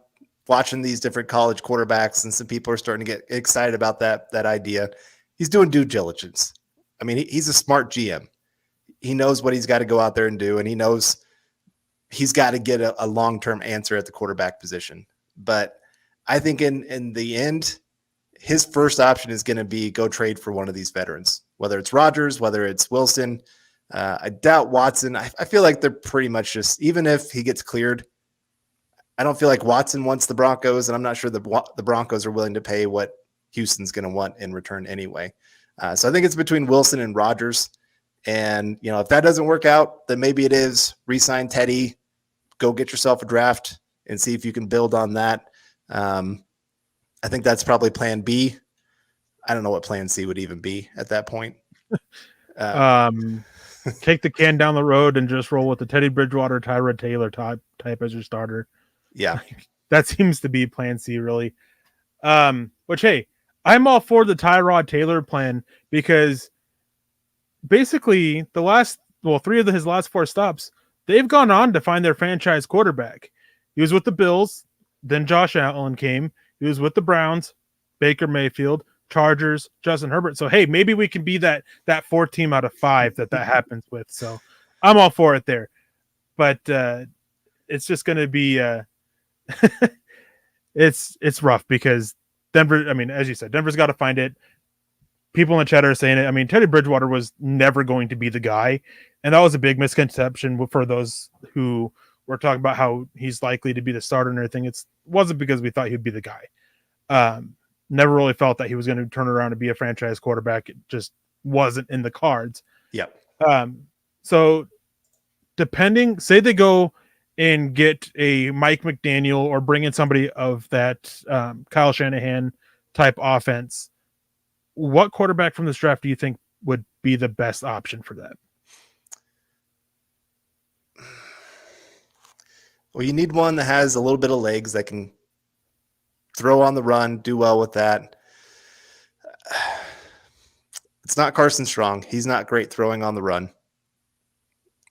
watching these different college quarterbacks, and some people are starting to get excited about that idea. He's doing due diligence. I mean, he's a smart GM. He knows what he's got to go out there and do, and he knows he's got to get a long-term answer at the quarterback position. But I think in the end, his first option is going to be go trade for one of these veterans, whether it's Rodgers, whether it's Wilson. I doubt Watson. I feel like they're pretty much just, even if he gets cleared, I don't feel like Watson wants the Broncos, and I'm not sure the Broncos are willing to pay what Houston's going to want in return anyway. So I think it's between Wilson and Rodgers. And, you know, if that doesn't work out, then maybe it is re-sign Teddy, go get yourself a draft and see if you can build on that. I think that's probably plan B. I don't know what plan C would even be at that point. Take the can down the road and just roll with the Teddy Bridgewater, Tyrod Taylor type as your starter. Yeah. That seems to be plan C, really. Which, hey, I'm all for the Tyrod Taylor plan because basically three of his last 4 stops, they've gone on to find their franchise quarterback. He was with the Bills, then Josh Allen came. He was with the Browns, Baker Mayfield, Chargers, Justin Herbert. So, hey, maybe we can be that 4 team out of 5 that happens with. So I'm all for it there. But it's just going to be it's rough because Denver, I mean, as you said, Denver's got to find it. People in the chat are saying it. I mean, Teddy Bridgewater was never going to be the guy. And that was a big misconception for those who were talking about how he's likely to be the starter and everything. It wasn't because we thought he'd be the guy. Never really felt that he was going to turn around and be a franchise quarterback. It just wasn't in the cards. Yeah. So say they go and get a Mike McDaniel or bring in somebody of that Kyle Shanahan type offense, what quarterback from this draft do you think would be the best option for that? Well, you need one that has a little bit of legs that can throw on the run, do well with that. It's not Carson Strong. He's not great throwing on the run.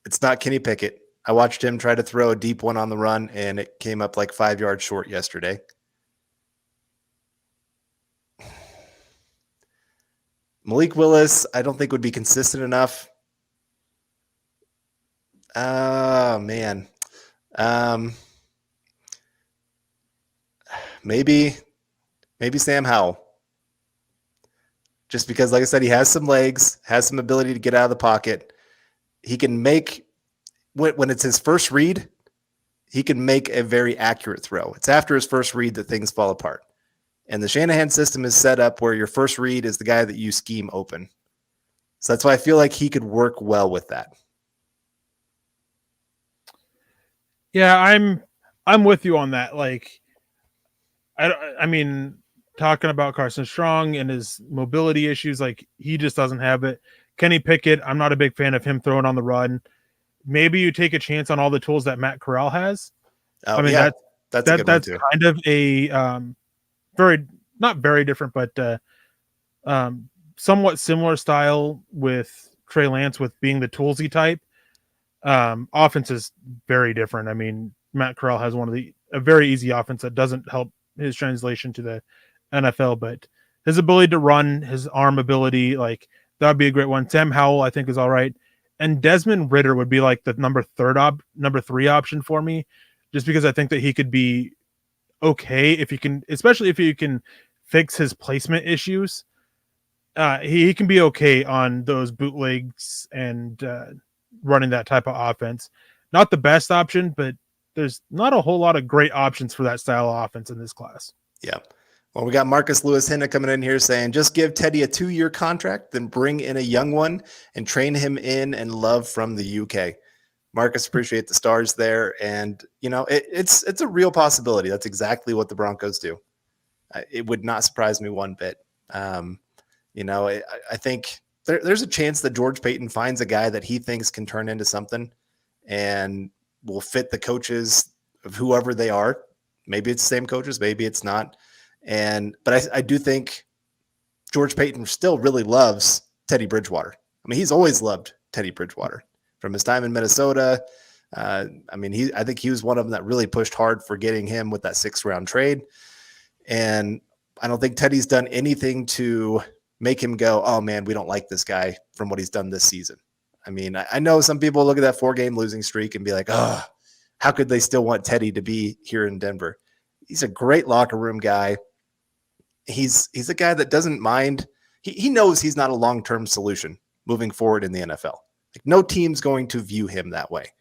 It's not Kenny Pickett. I watched him try to throw a deep one on the run, and it came up like 5 yards short yesterday. Malik Willis, I don't think would be consistent enough. Oh, man. Maybe Sam Howell. Just because, like I said, he has some legs, has some ability to get out of the pocket. He can make, when it's his first read, he can make a very accurate throw. It's after his first read that things fall apart. And the Shanahan system is set up where your first read is the guy that you scheme open. So that's why I feel like he could work well with that. Yeah, I'm with you on that. Like, I mean, talking about Carson Strong and his mobility issues, like he just doesn't have it. Kenny Pickett, I'm not a big fan of him throwing on the run. Maybe you take a chance on all the tools that Matt Corral has. Oh, I mean, yeah, that's a good that's one too. kind of a very, not very different, but somewhat similar style with Trey Lance with being the toolsy type. Offense is very different. I mean, Matt Corral has a very easy offense that doesn't help his translation to the NFL, but his ability to run, his arm ability, like that would be a great one. Sam Howell, I think, is all right. And Desmond Ridder would be like the number 3 option for me, just because I think that he could be okay if you can, especially if you can fix his placement issues. He can be okay on those bootlegs and running that type of offense. Not the best option, but there's not a whole lot of great options for that style of offense in this class. Yeah. Well, we got Marcus Lewis Hinna coming in here saying, just give Teddy a 2-year contract, then bring in a young one and train him in and love from the UK. Marcus, appreciate the stars there. And, you know, it's a real possibility. That's exactly what the Broncos do. It would not surprise me one bit. You know, I think there's a chance that George Paton finds a guy that he thinks can turn into something and will fit the coaches of whoever they are. Maybe it's the same coaches, maybe it's not. But I do think George Paton still really loves Teddy Bridgewater. I mean, he's always loved Teddy Bridgewater from his time in Minnesota. I think he was one of them that really pushed hard for getting him with that 6th-round trade. And I don't think Teddy's done anything to make him go, oh man, we don't like this guy from what he's done this season. I mean, I know some people look at that 4-game losing streak and be like, oh, how could they still want Teddy to be here in Denver? He's a great locker room guy. He's a guy that doesn't mind. He knows he's not a long-term solution moving forward in the NFL. Like, no team's going to view him that way.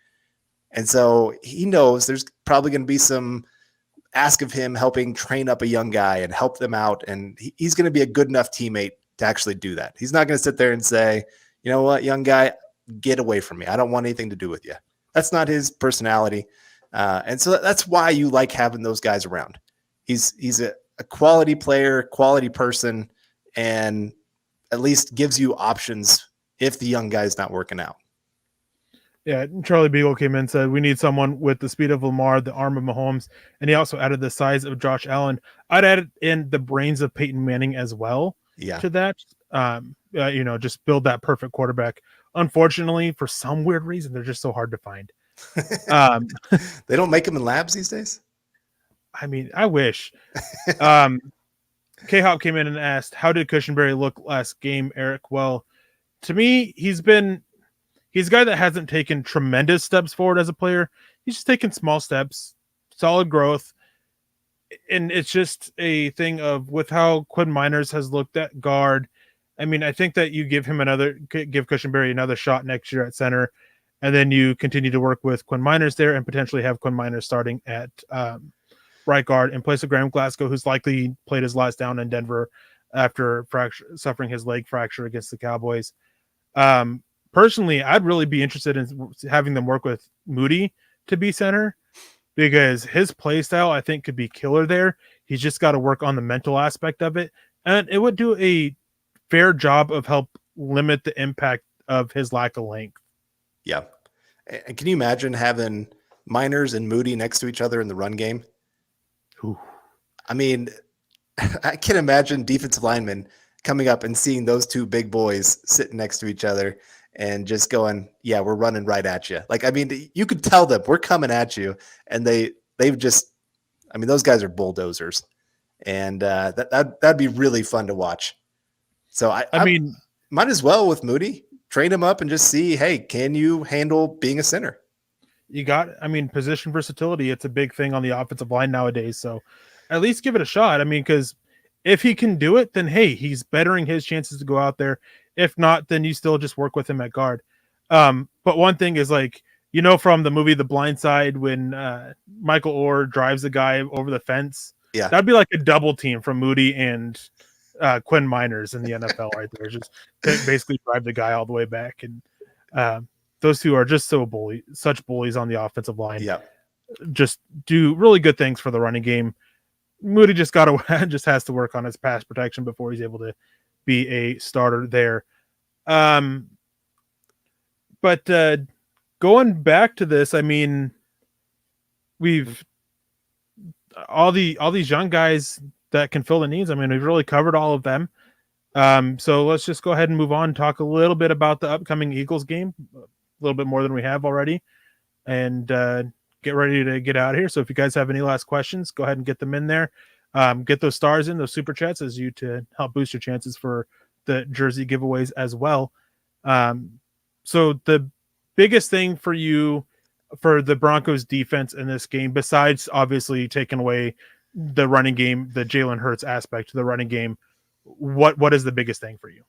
And so he knows there's probably going to be some ask of him helping train up a young guy and help them out. And he's going to be a good enough teammate to actually do that. He's not going to sit there and say, you know what, young guy, get away from me. I don't want anything to do with you. That's not his personality. And so that's why you like having those guys around. He's a quality player, quality person, and at least gives you options if the young guy's not working out. Yeah, Charlie Beagle came in and said, we need someone with the speed of Lamar, the arm of Mahomes, and he also added the size of Josh Allen. I'd add in the brains of Peyton Manning as well to that. Just build that perfect quarterback. Unfortunately, for some weird reason, they're just so hard to find. They don't make them in labs these days? I mean, I wish. K-Hop came in and asked, how did Cushenberry look last game, Eric? Well, to me, he's a guy that hasn't taken tremendous steps forward as a player. He's just taken small steps, solid growth. And it's just a thing of with how Quinn Miners has looked at guard. I mean, I think that you give Cushenberry another shot next year at center, and then you continue to work with Quinn Miners there and potentially have Quinn Miners starting at right guard in place of Graham Glasgow, who's likely played his last down in Denver after suffering his leg fracture against the Cowboys. Personally, I'd really be interested in having them work with Moody to be center because his play style, I think, could be killer there. He's just got to work on the mental aspect of it. And it would do a fair job of help limit the impact of his lack of length. Yeah. And can you imagine having Miners and Moody next to each other in the run game? Ooh. I mean, I can imagine defensive linemen coming up and seeing those two big boys sitting next to each other and just going, yeah, we're running right at you. Like, I mean, you could tell them we're coming at you. And they've just, I mean, those guys are bulldozers. And that'd be really fun to watch. So I mean, might as well with Moody, train him up and just see, hey, can you handle being a center? You got, I mean, position versatility. It's a big thing on the offensive line nowadays. So at least give it a shot. I mean, because if he can do it, then hey, he's bettering his chances to go out there. If not, then you still just work with him at guard. But one thing is like, you know, from the movie The Blind Side, when Michael Orr drives the guy over the fence, yeah, that'd be like a double team from Moody and Quinn Miners in the NFL right there. Just basically drive the guy all the way back. And those two are just such bullies on the offensive line. Yeah. Just do really good things for the running game. Moody just has to work on his pass protection before he's able to be a starter there. But going back to this, I mean, we've all these young guys that can fill the needs. I mean, we've really covered all of them. So let's just go ahead and move on and talk a little bit about the upcoming Eagles game, a little bit more than we have already, and get ready to get out of here. So if you guys have any last questions, go ahead and get them in there. Get those stars in, those super chats, as you to help boost your chances for the jersey giveaways as well. So the biggest thing for you for the Broncos defense in this game, besides obviously taking away the running game, the Jalen Hurts aspect to the running game, what is the biggest thing for you?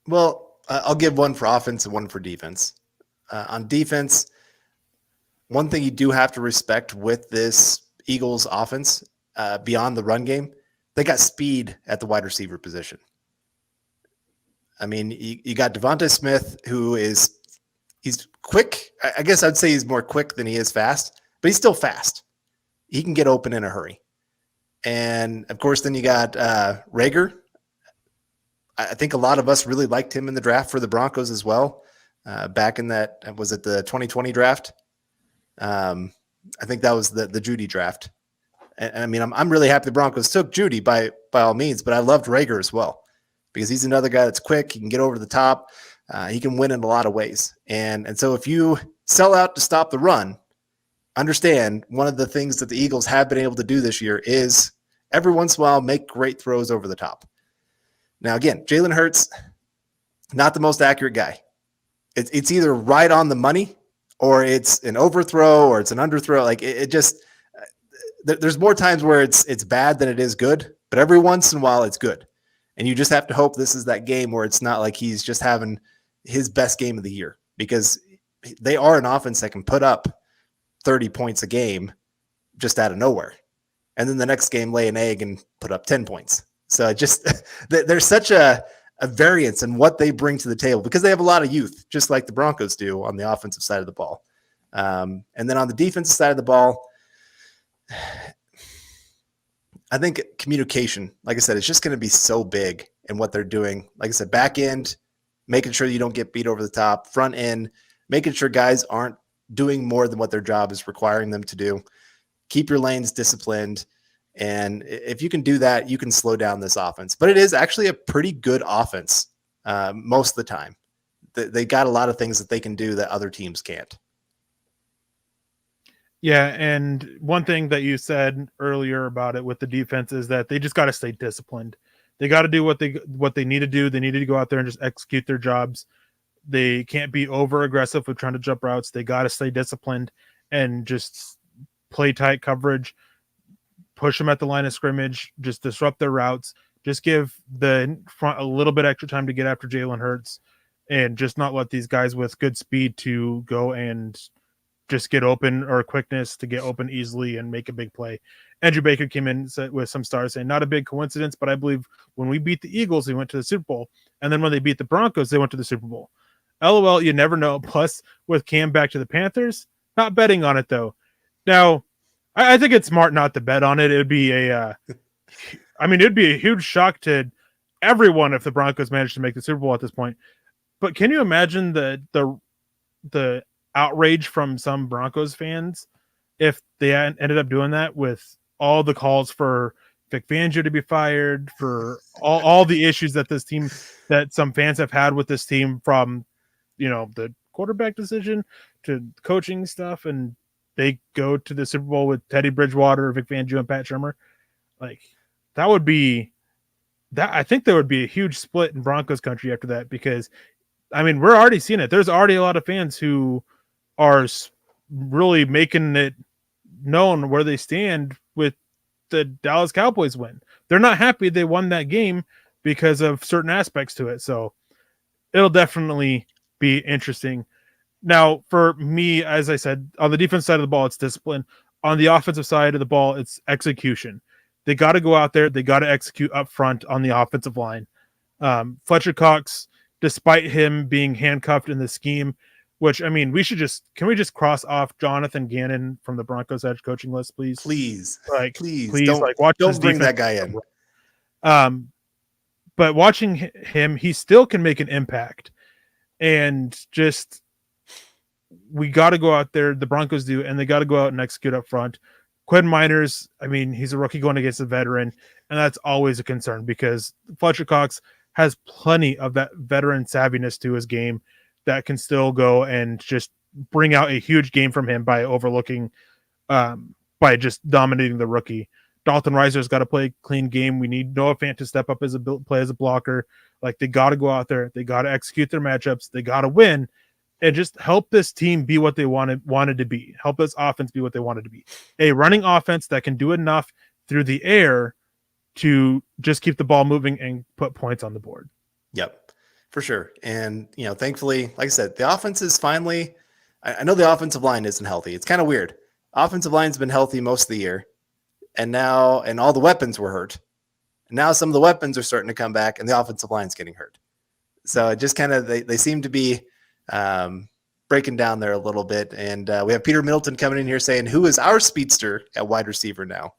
Well, I'll give one for offense and one for defense. On defense, one thing you do have to respect with this Eagles offense, beyond the run game, they got speed at the wide receiver position. I mean, you got Devonta Smith, he's quick. I guess I'd say he's more quick than he is fast, but he's still fast. He can get open in a hurry. And of course, then you got Rager. I think a lot of us really liked him in the draft for the Broncos as well. Back in that, was it the 2020 draft? I think that was the Judy draft. And I mean, I'm really happy the Broncos took Judy by all means, but I loved Rager as well because he's another guy that's quick. He can get over to the top. He can win in a lot of ways. And so if you sell out to stop the run, understand one of the things that the Eagles have been able to do this year is every once in a while make great throws over the top. Now, again, Jalen Hurts, not the most accurate guy. It's either right on the money or it's an overthrow or it's an underthrow. Like it just there's more times where it's bad than it is good, but every once in a while it's good. And you just have to hope this is that game where it's not like he's just having his best game of the year, because they are an offense that can put up 30 points a game just out of nowhere. And then the next game lay an egg and put up 10 points. So just there's such a variance in what they bring to the table because they have a lot of youth, just like the Broncos do on the offensive side of the ball. And then on the defensive side of the ball, I think communication, like I said, it's just going to be so big in what they're doing. Like I said, back end, making sure you don't get beat over the top, front end, making sure guys aren't doing more than what their job is requiring them to do. Keep your lanes disciplined. And if you can do that, you can slow down this offense. But it is actually a pretty good offense most of the time. They got a lot of things that they can do that other teams can't. Yeah, and one thing that you said earlier about it with the defense is that they just got to stay disciplined. They got to do what they need to do. They need to go out there and just execute their jobs. They can't be over aggressive with trying to jump routes. They got to stay disciplined and just play tight coverage, push them at the line of scrimmage, just disrupt their routes, just give the front a little bit extra time to get after Jalen Hurts, and just not let these guys with good speed to go and just get open, or quickness to get open easily and make a big play. Andrew Baker came in with some stars saying, not a big coincidence, but I believe when we beat the Eagles, we went to the Super Bowl. And then when they beat the Broncos, they went to the Super Bowl. LOL, you never know. Plus, with Cam back to the Panthers, Not betting on it though. Now, I think it's smart not to bet on it. It would be it'd be a huge shock to everyone if the Broncos managed to make the Super Bowl at this point. But can you imagine the outrage from some Broncos fans if they ended up doing that, with all the calls for Vic Fangio to be fired, for all the issues that some fans have had with this team, from the quarterback decision to coaching stuff, and they go to the Super Bowl with Teddy Bridgewater, Vic Fangio, and Pat Shurmur. Like, that would be that. I think there would be a huge split in Broncos country after that, because we're already seeing it. There's already a lot of fans who are really making it known where they stand with the Dallas Cowboys win. They're not happy they won that game because of certain aspects to it. So it'll definitely be interesting. Now, for me, as I said, on the defense side of the ball, it's discipline. On the offensive side of the ball, it's execution. They got to go out there. They got to execute up front on the offensive line. Fletcher Cox, despite him being handcuffed in the scheme, which, can we just cross off Jonathan Gannon from the Broncos head coaching list, please? Please, watch don't bring that guy in. But watching him, he still can make an impact, and just, we got to go out there. The Broncos do, and they got to go out and execute up front. Quinn Miners, he's a rookie going against a veteran, and that's always a concern, because Fletcher Cox has plenty of that veteran savviness to his game that can still go and just bring out a huge game from him by just dominating the rookie. Dalton Reiser's got to play a clean game. We need Noah Fant to step up play as a blocker. Like, they got to go out there. They got to execute their matchups. They got to win and just help this team be what they wanted to be. Help this offense be what they wanted to be. A running offense that can do enough through the air to just keep the ball moving and put points on the board. Yep, for sure. And, thankfully, like I said, the offense is finally, I know the offensive line isn't healthy. It's kind of weird. Offensive line's been healthy most of the year, and all the weapons were hurt. And now some of the weapons are starting to come back, and the offensive line's getting hurt. So it just kind of, they seem to be breaking down there a little bit. And we have Peter Middleton coming in here saying, who is our speedster at wide receiver now?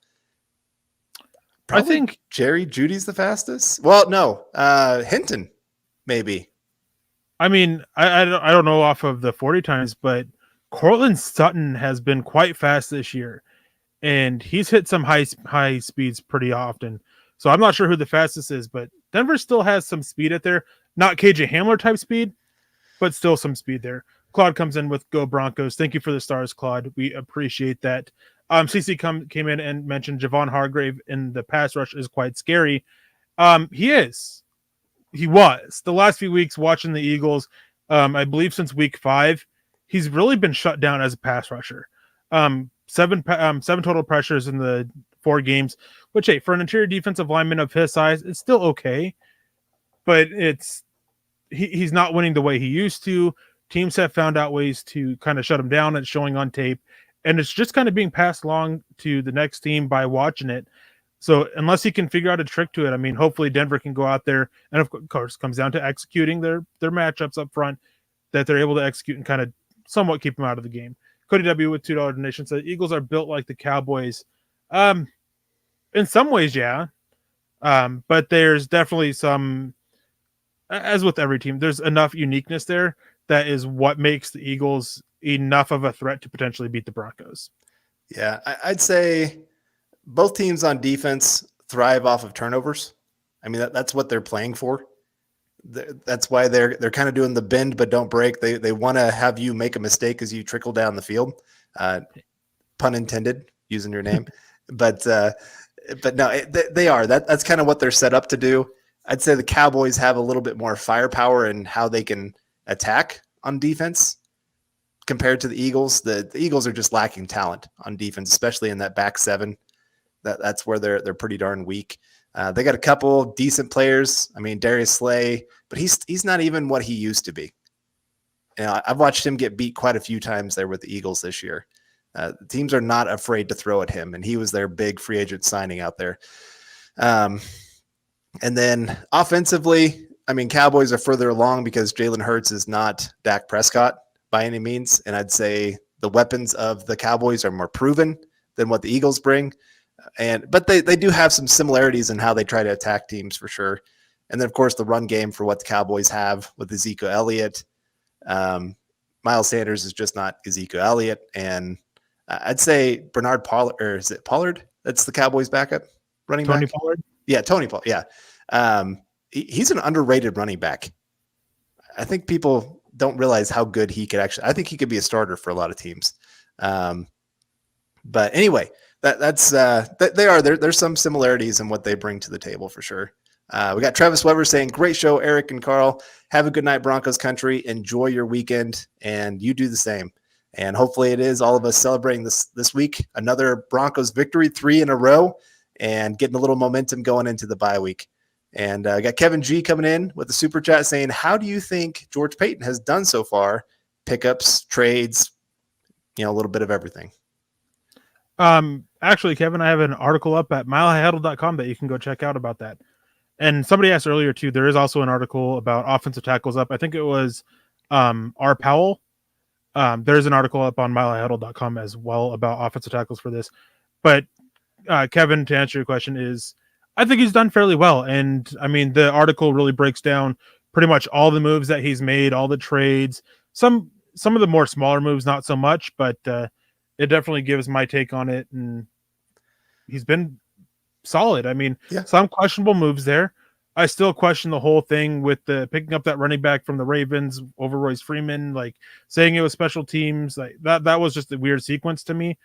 Probably, I think Jerry Jeudy's the fastest. Well, no, Hinton, maybe. I don't know off of the 40 times, but Cortland Sutton has been quite fast this year, and he's hit some high speeds pretty often. So I'm not sure who the fastest is, but Denver still has some speed at there. Not KJ Hamler type speed, but still some speed there. Claude comes in with Go Broncos. Thank you for the stars, Claude. We appreciate that. CC came in and mentioned Javon Hargrave in the pass rush is quite scary. He was the last few weeks watching the Eagles. I believe since week 5, he's really been shut down as a pass rusher. 7 total pressures in the 4 games, which, hey, for an interior defensive lineman of his size, it's still okay, but he's not winning the way he used to. Teams have found out ways to kind of shut him down. It's showing on tape, and it's just kind of being passed along to the next team by watching it. So unless he can figure out a trick to it, hopefully Denver can go out there, and of course it comes down to executing their matchups up front, that they're able to execute and kind of somewhat keep them out of the game. Cody W with $2 donation said Eagles are built like the Cowboys. In some ways, yeah. But there's definitely some, as with every team, there's enough uniqueness there that is what makes the Eagles enough of a threat to potentially beat the Broncos. Yeah, I'd say both teams on defense thrive off of turnovers. That's what they're playing for. That's why they're kind of doing the bend but don't break. They want to have you make a mistake as you trickle down the field. Pun intended, using your name. but no, they are. That's kind of what they're set up to do. I'd say the Cowboys have a little bit more firepower in how they can attack on defense compared to the Eagles. The Eagles are just lacking talent on defense, especially in that back 7. That's where they're pretty darn weak. They got a couple decent players. Darius Slay, but he's not even what he used to be. I've watched him get beat quite a few times there with the Eagles this year. Teams are not afraid to throw at him, and he was their big free agent signing out there. And then offensively, Cowboys are further along because Jalen Hurts is not Dak Prescott by any means, and I'd say the weapons of the Cowboys are more proven than what the Eagles bring. But they do have some similarities in how they try to attack teams for sure. And then, of course, the run game for what the Cowboys have with Ezekiel Elliott. Miles Sanders is just not Ezekiel Elliott. And I'd say Bernard Pollard, or is it Pollard? That's the Cowboys backup running Tony back. Pollard? Yeah, Tony Pollard. Yeah. He's an underrated running back. I think people don't realize how good he could actually. I think he could be a starter for a lot of teams. But anyway, that's they are there. There's some similarities in what they bring to the table for sure. We got Travis Weber saying, "Great show, Eric and Carl. Have a good night, Broncos country. Enjoy your weekend, and you do the same. And hopefully, it is all of us celebrating this week. Another Broncos victory, 3 in a row, and getting a little momentum going into the bye week." And I got Kevin G coming in with the super chat saying, "How do you think George Paton has done so far? Pickups, trades, a little bit of everything." Actually, Kevin, I have an article up at milehighhuddle.com that you can go check out about that. And somebody asked earlier too, there is also an article about offensive tackles up. I think it was R. Powell. There's an article up on milehighhuddle.com as well about offensive tackles for this. But Kevin, to answer your question, I think he's done fairly well. And I mean, the article really breaks down pretty much all the moves that he's made, all the trades, some of the more smaller moves, not so much, but it definitely gives my take on it. And he's been solid. I mean, some questionable moves there. I still question the whole thing with the picking up that running back from the Ravens over Royce Freeman, like saying it was special teams. Like that was just a weird sequence to me.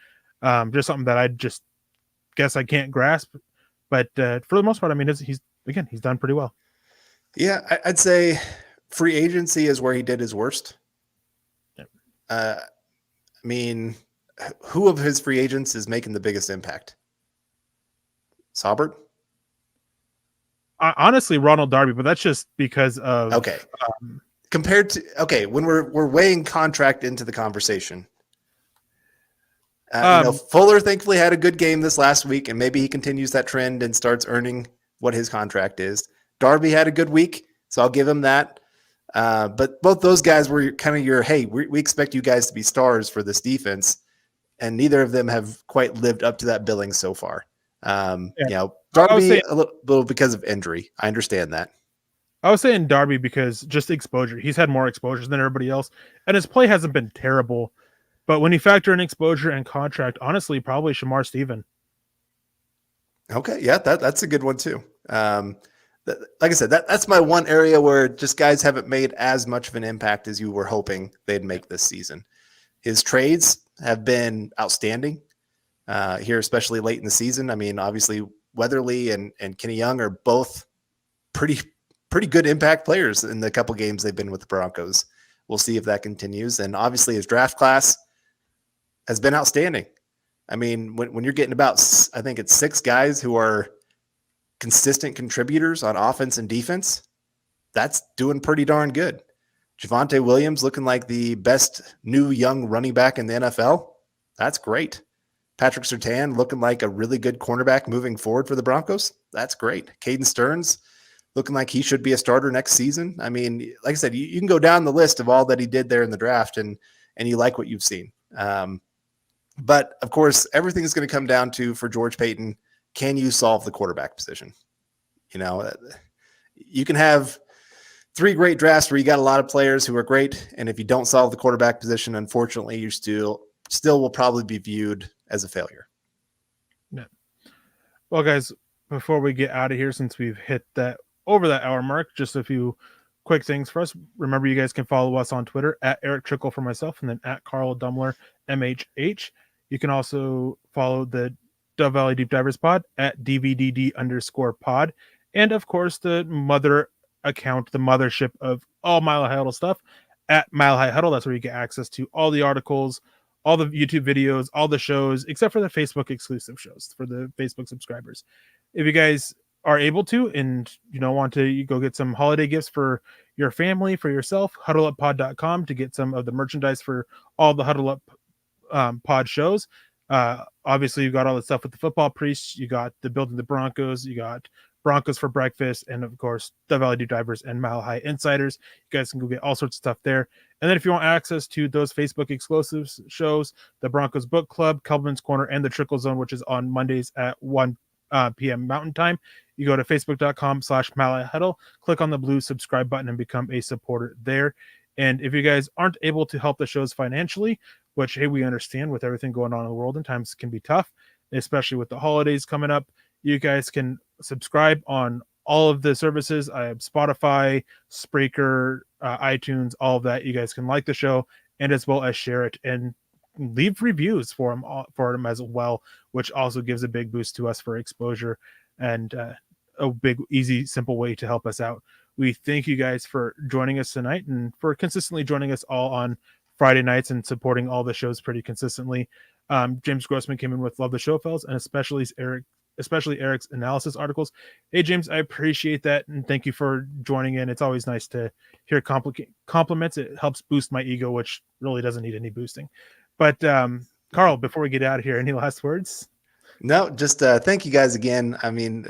Just something that I just guess I can't grasp. But for the most part, I mean, he's done pretty well. Yeah, I'd say free agency is where he did his worst. Yep. I mean, who of his free agents is making the biggest impact? Saubert? Honestly, Ronald Darby, but that's just because of compared to when we're weighing contract into the conversation. Fuller thankfully had a good game this last week, and maybe he continues that trend and starts earning what his contract is. Darby had a good week, so I'll give him that. But both those guys were kind of hey, we expect you guys to be stars for this defense, and neither of them have quite lived up to that billing so far. Darby a little because of injury. I understand that. I was saying Darby because just exposure. He's had more exposure than everybody else, and his play hasn't been terrible. But when you factor in exposure and contract, honestly, probably Shamar Stephen. Okay, yeah, that's a good one too. Like I said, that's my one area where just guys haven't made as much of an impact as you were hoping they'd make this season. His trades have been outstanding here, especially late in the season. I mean, obviously, Weatherly and Kenny Young are both pretty good impact players in the couple games they've been with the Broncos. We'll see if that continues. And obviously, his draft class has been outstanding. I mean, when you're getting about, I think it's 6 guys who are consistent contributors on offense and defense, that's doing pretty darn good. Javonte Williams looking like the best new young running back in the NFL. That's great. Patrick Surtain looking like a really good cornerback moving forward for the Broncos. That's great. Caden Stearns looking like he should be a starter next season. I mean, like I said, you can go down the list of all that he did there in the draft, and you like what you've seen. But of course, everything is going to come down to, for George Paton, can you solve the quarterback position? You can have 3 great drafts where you got a lot of players who are great, and if you don't solve the quarterback position, unfortunately, you still will probably be viewed as a failure. Yeah. Well, guys, before we get out of here, since we've hit over that hour mark, just a few quick things for us. Remember, you guys can follow us on Twitter at Erick Trickel for myself, and then at Carl Dumler MHH. You can also follow the Dove Valley Deep Divers Pod at DVDD_pod. And of course, the mother account, the mothership of all Mile High Huddle stuff at Mile High Huddle. That's where you get access to all the articles, all the YouTube videos, all the shows, except for the Facebook exclusive shows for the Facebook subscribers. If you guys are able to, and want to go get some holiday gifts for your family, for yourself, huddleuppod.com to get some of the merchandise for all the Huddle Up pod shows. Obviously, you've got all the stuff with the football priests. You got the Building the Broncos. You got Broncos for Breakfast, and of course the Valley Deep Divers and Mile High Insiders. You guys can go get all sorts of stuff there. And then if you want access to those Facebook exclusive shows, the Broncos Book Club, Kelvin's Corner, and the Trickle Zone, which is on Mondays at 1 p.m. Mountain Time, you go to facebook.com/MalaHuddle, click on the blue subscribe button, and become a supporter there. And if you guys aren't able to help the shows financially, which, hey, we understand with everything going on in the world and times can be tough, especially with the holidays coming up, you guys can subscribe on all of the services. I have Spotify, Spreaker, iTunes, all of that. You guys can like the show and as well as share it and leave reviews for them as well, which also gives a big boost to us for exposure and a big, easy, simple way to help us out. We thank you guys for joining us tonight and for consistently joining us all on Friday nights and supporting all the shows pretty consistently. James Grossman came in with Love the Show, fellas, and especially Erick's analysis articles. Hey, James, I appreciate that, and thank you for joining in. It's always nice to hear compliments. It helps boost my ego, which really doesn't need any boosting. But Carl, before we get out of here, any last words? No, just thank you guys again. I mean,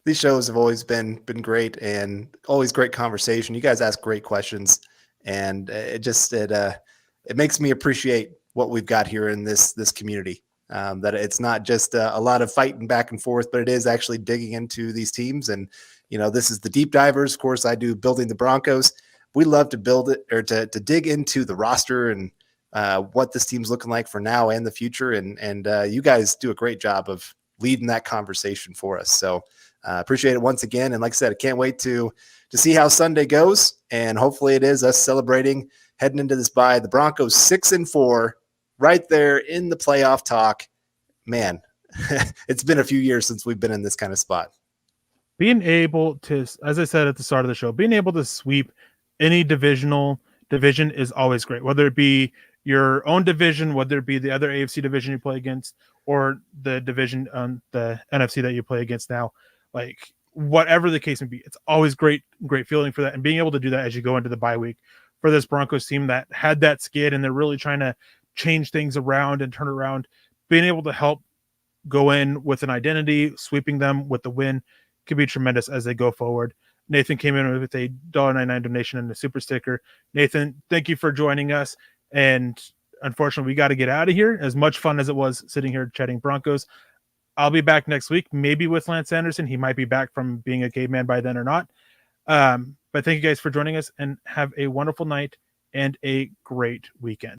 these shows have always been great and always great conversation. You guys ask great questions, and it makes me appreciate what we've got here in this community. That it's not just a lot of fighting back and forth, but it is actually digging into these teams. And this is the Deep Divers. Of course, I do Building the Broncos. We love to build it or to dig into the roster and what this team's looking like for now and the future. And you guys do a great job of leading that conversation for us. So appreciate it once again. And like I said, I can't wait to see how Sunday goes. And hopefully it is us celebrating heading into this bye. The Broncos 6-4, right there in the playoff talk. Man, it's been a few years since we've been in this kind of spot. Being able to, as I said at the start of the show, being able to sweep any division is always great, whether it be your own division, whether it be the other AFC division you play against, or the division on the NFC that you play against now. Like, whatever the case may be, it's always great feeling for that. And being able to do that as you go into the bye week for this Broncos team that had that skid and they're really trying to change things around and turn around, being able to help go in with an identity, sweeping them with the win could be tremendous as they go forward. Nathan came in with a $1.99 donation and a super sticker. Nathan, thank you for joining us. And unfortunately, we got to get out of here. As much fun as it was sitting here chatting Broncos, I'll be back next week, maybe with Lance Anderson. He might be back from being a caveman by then or not. But thank you guys for joining us and have a wonderful night and a great weekend.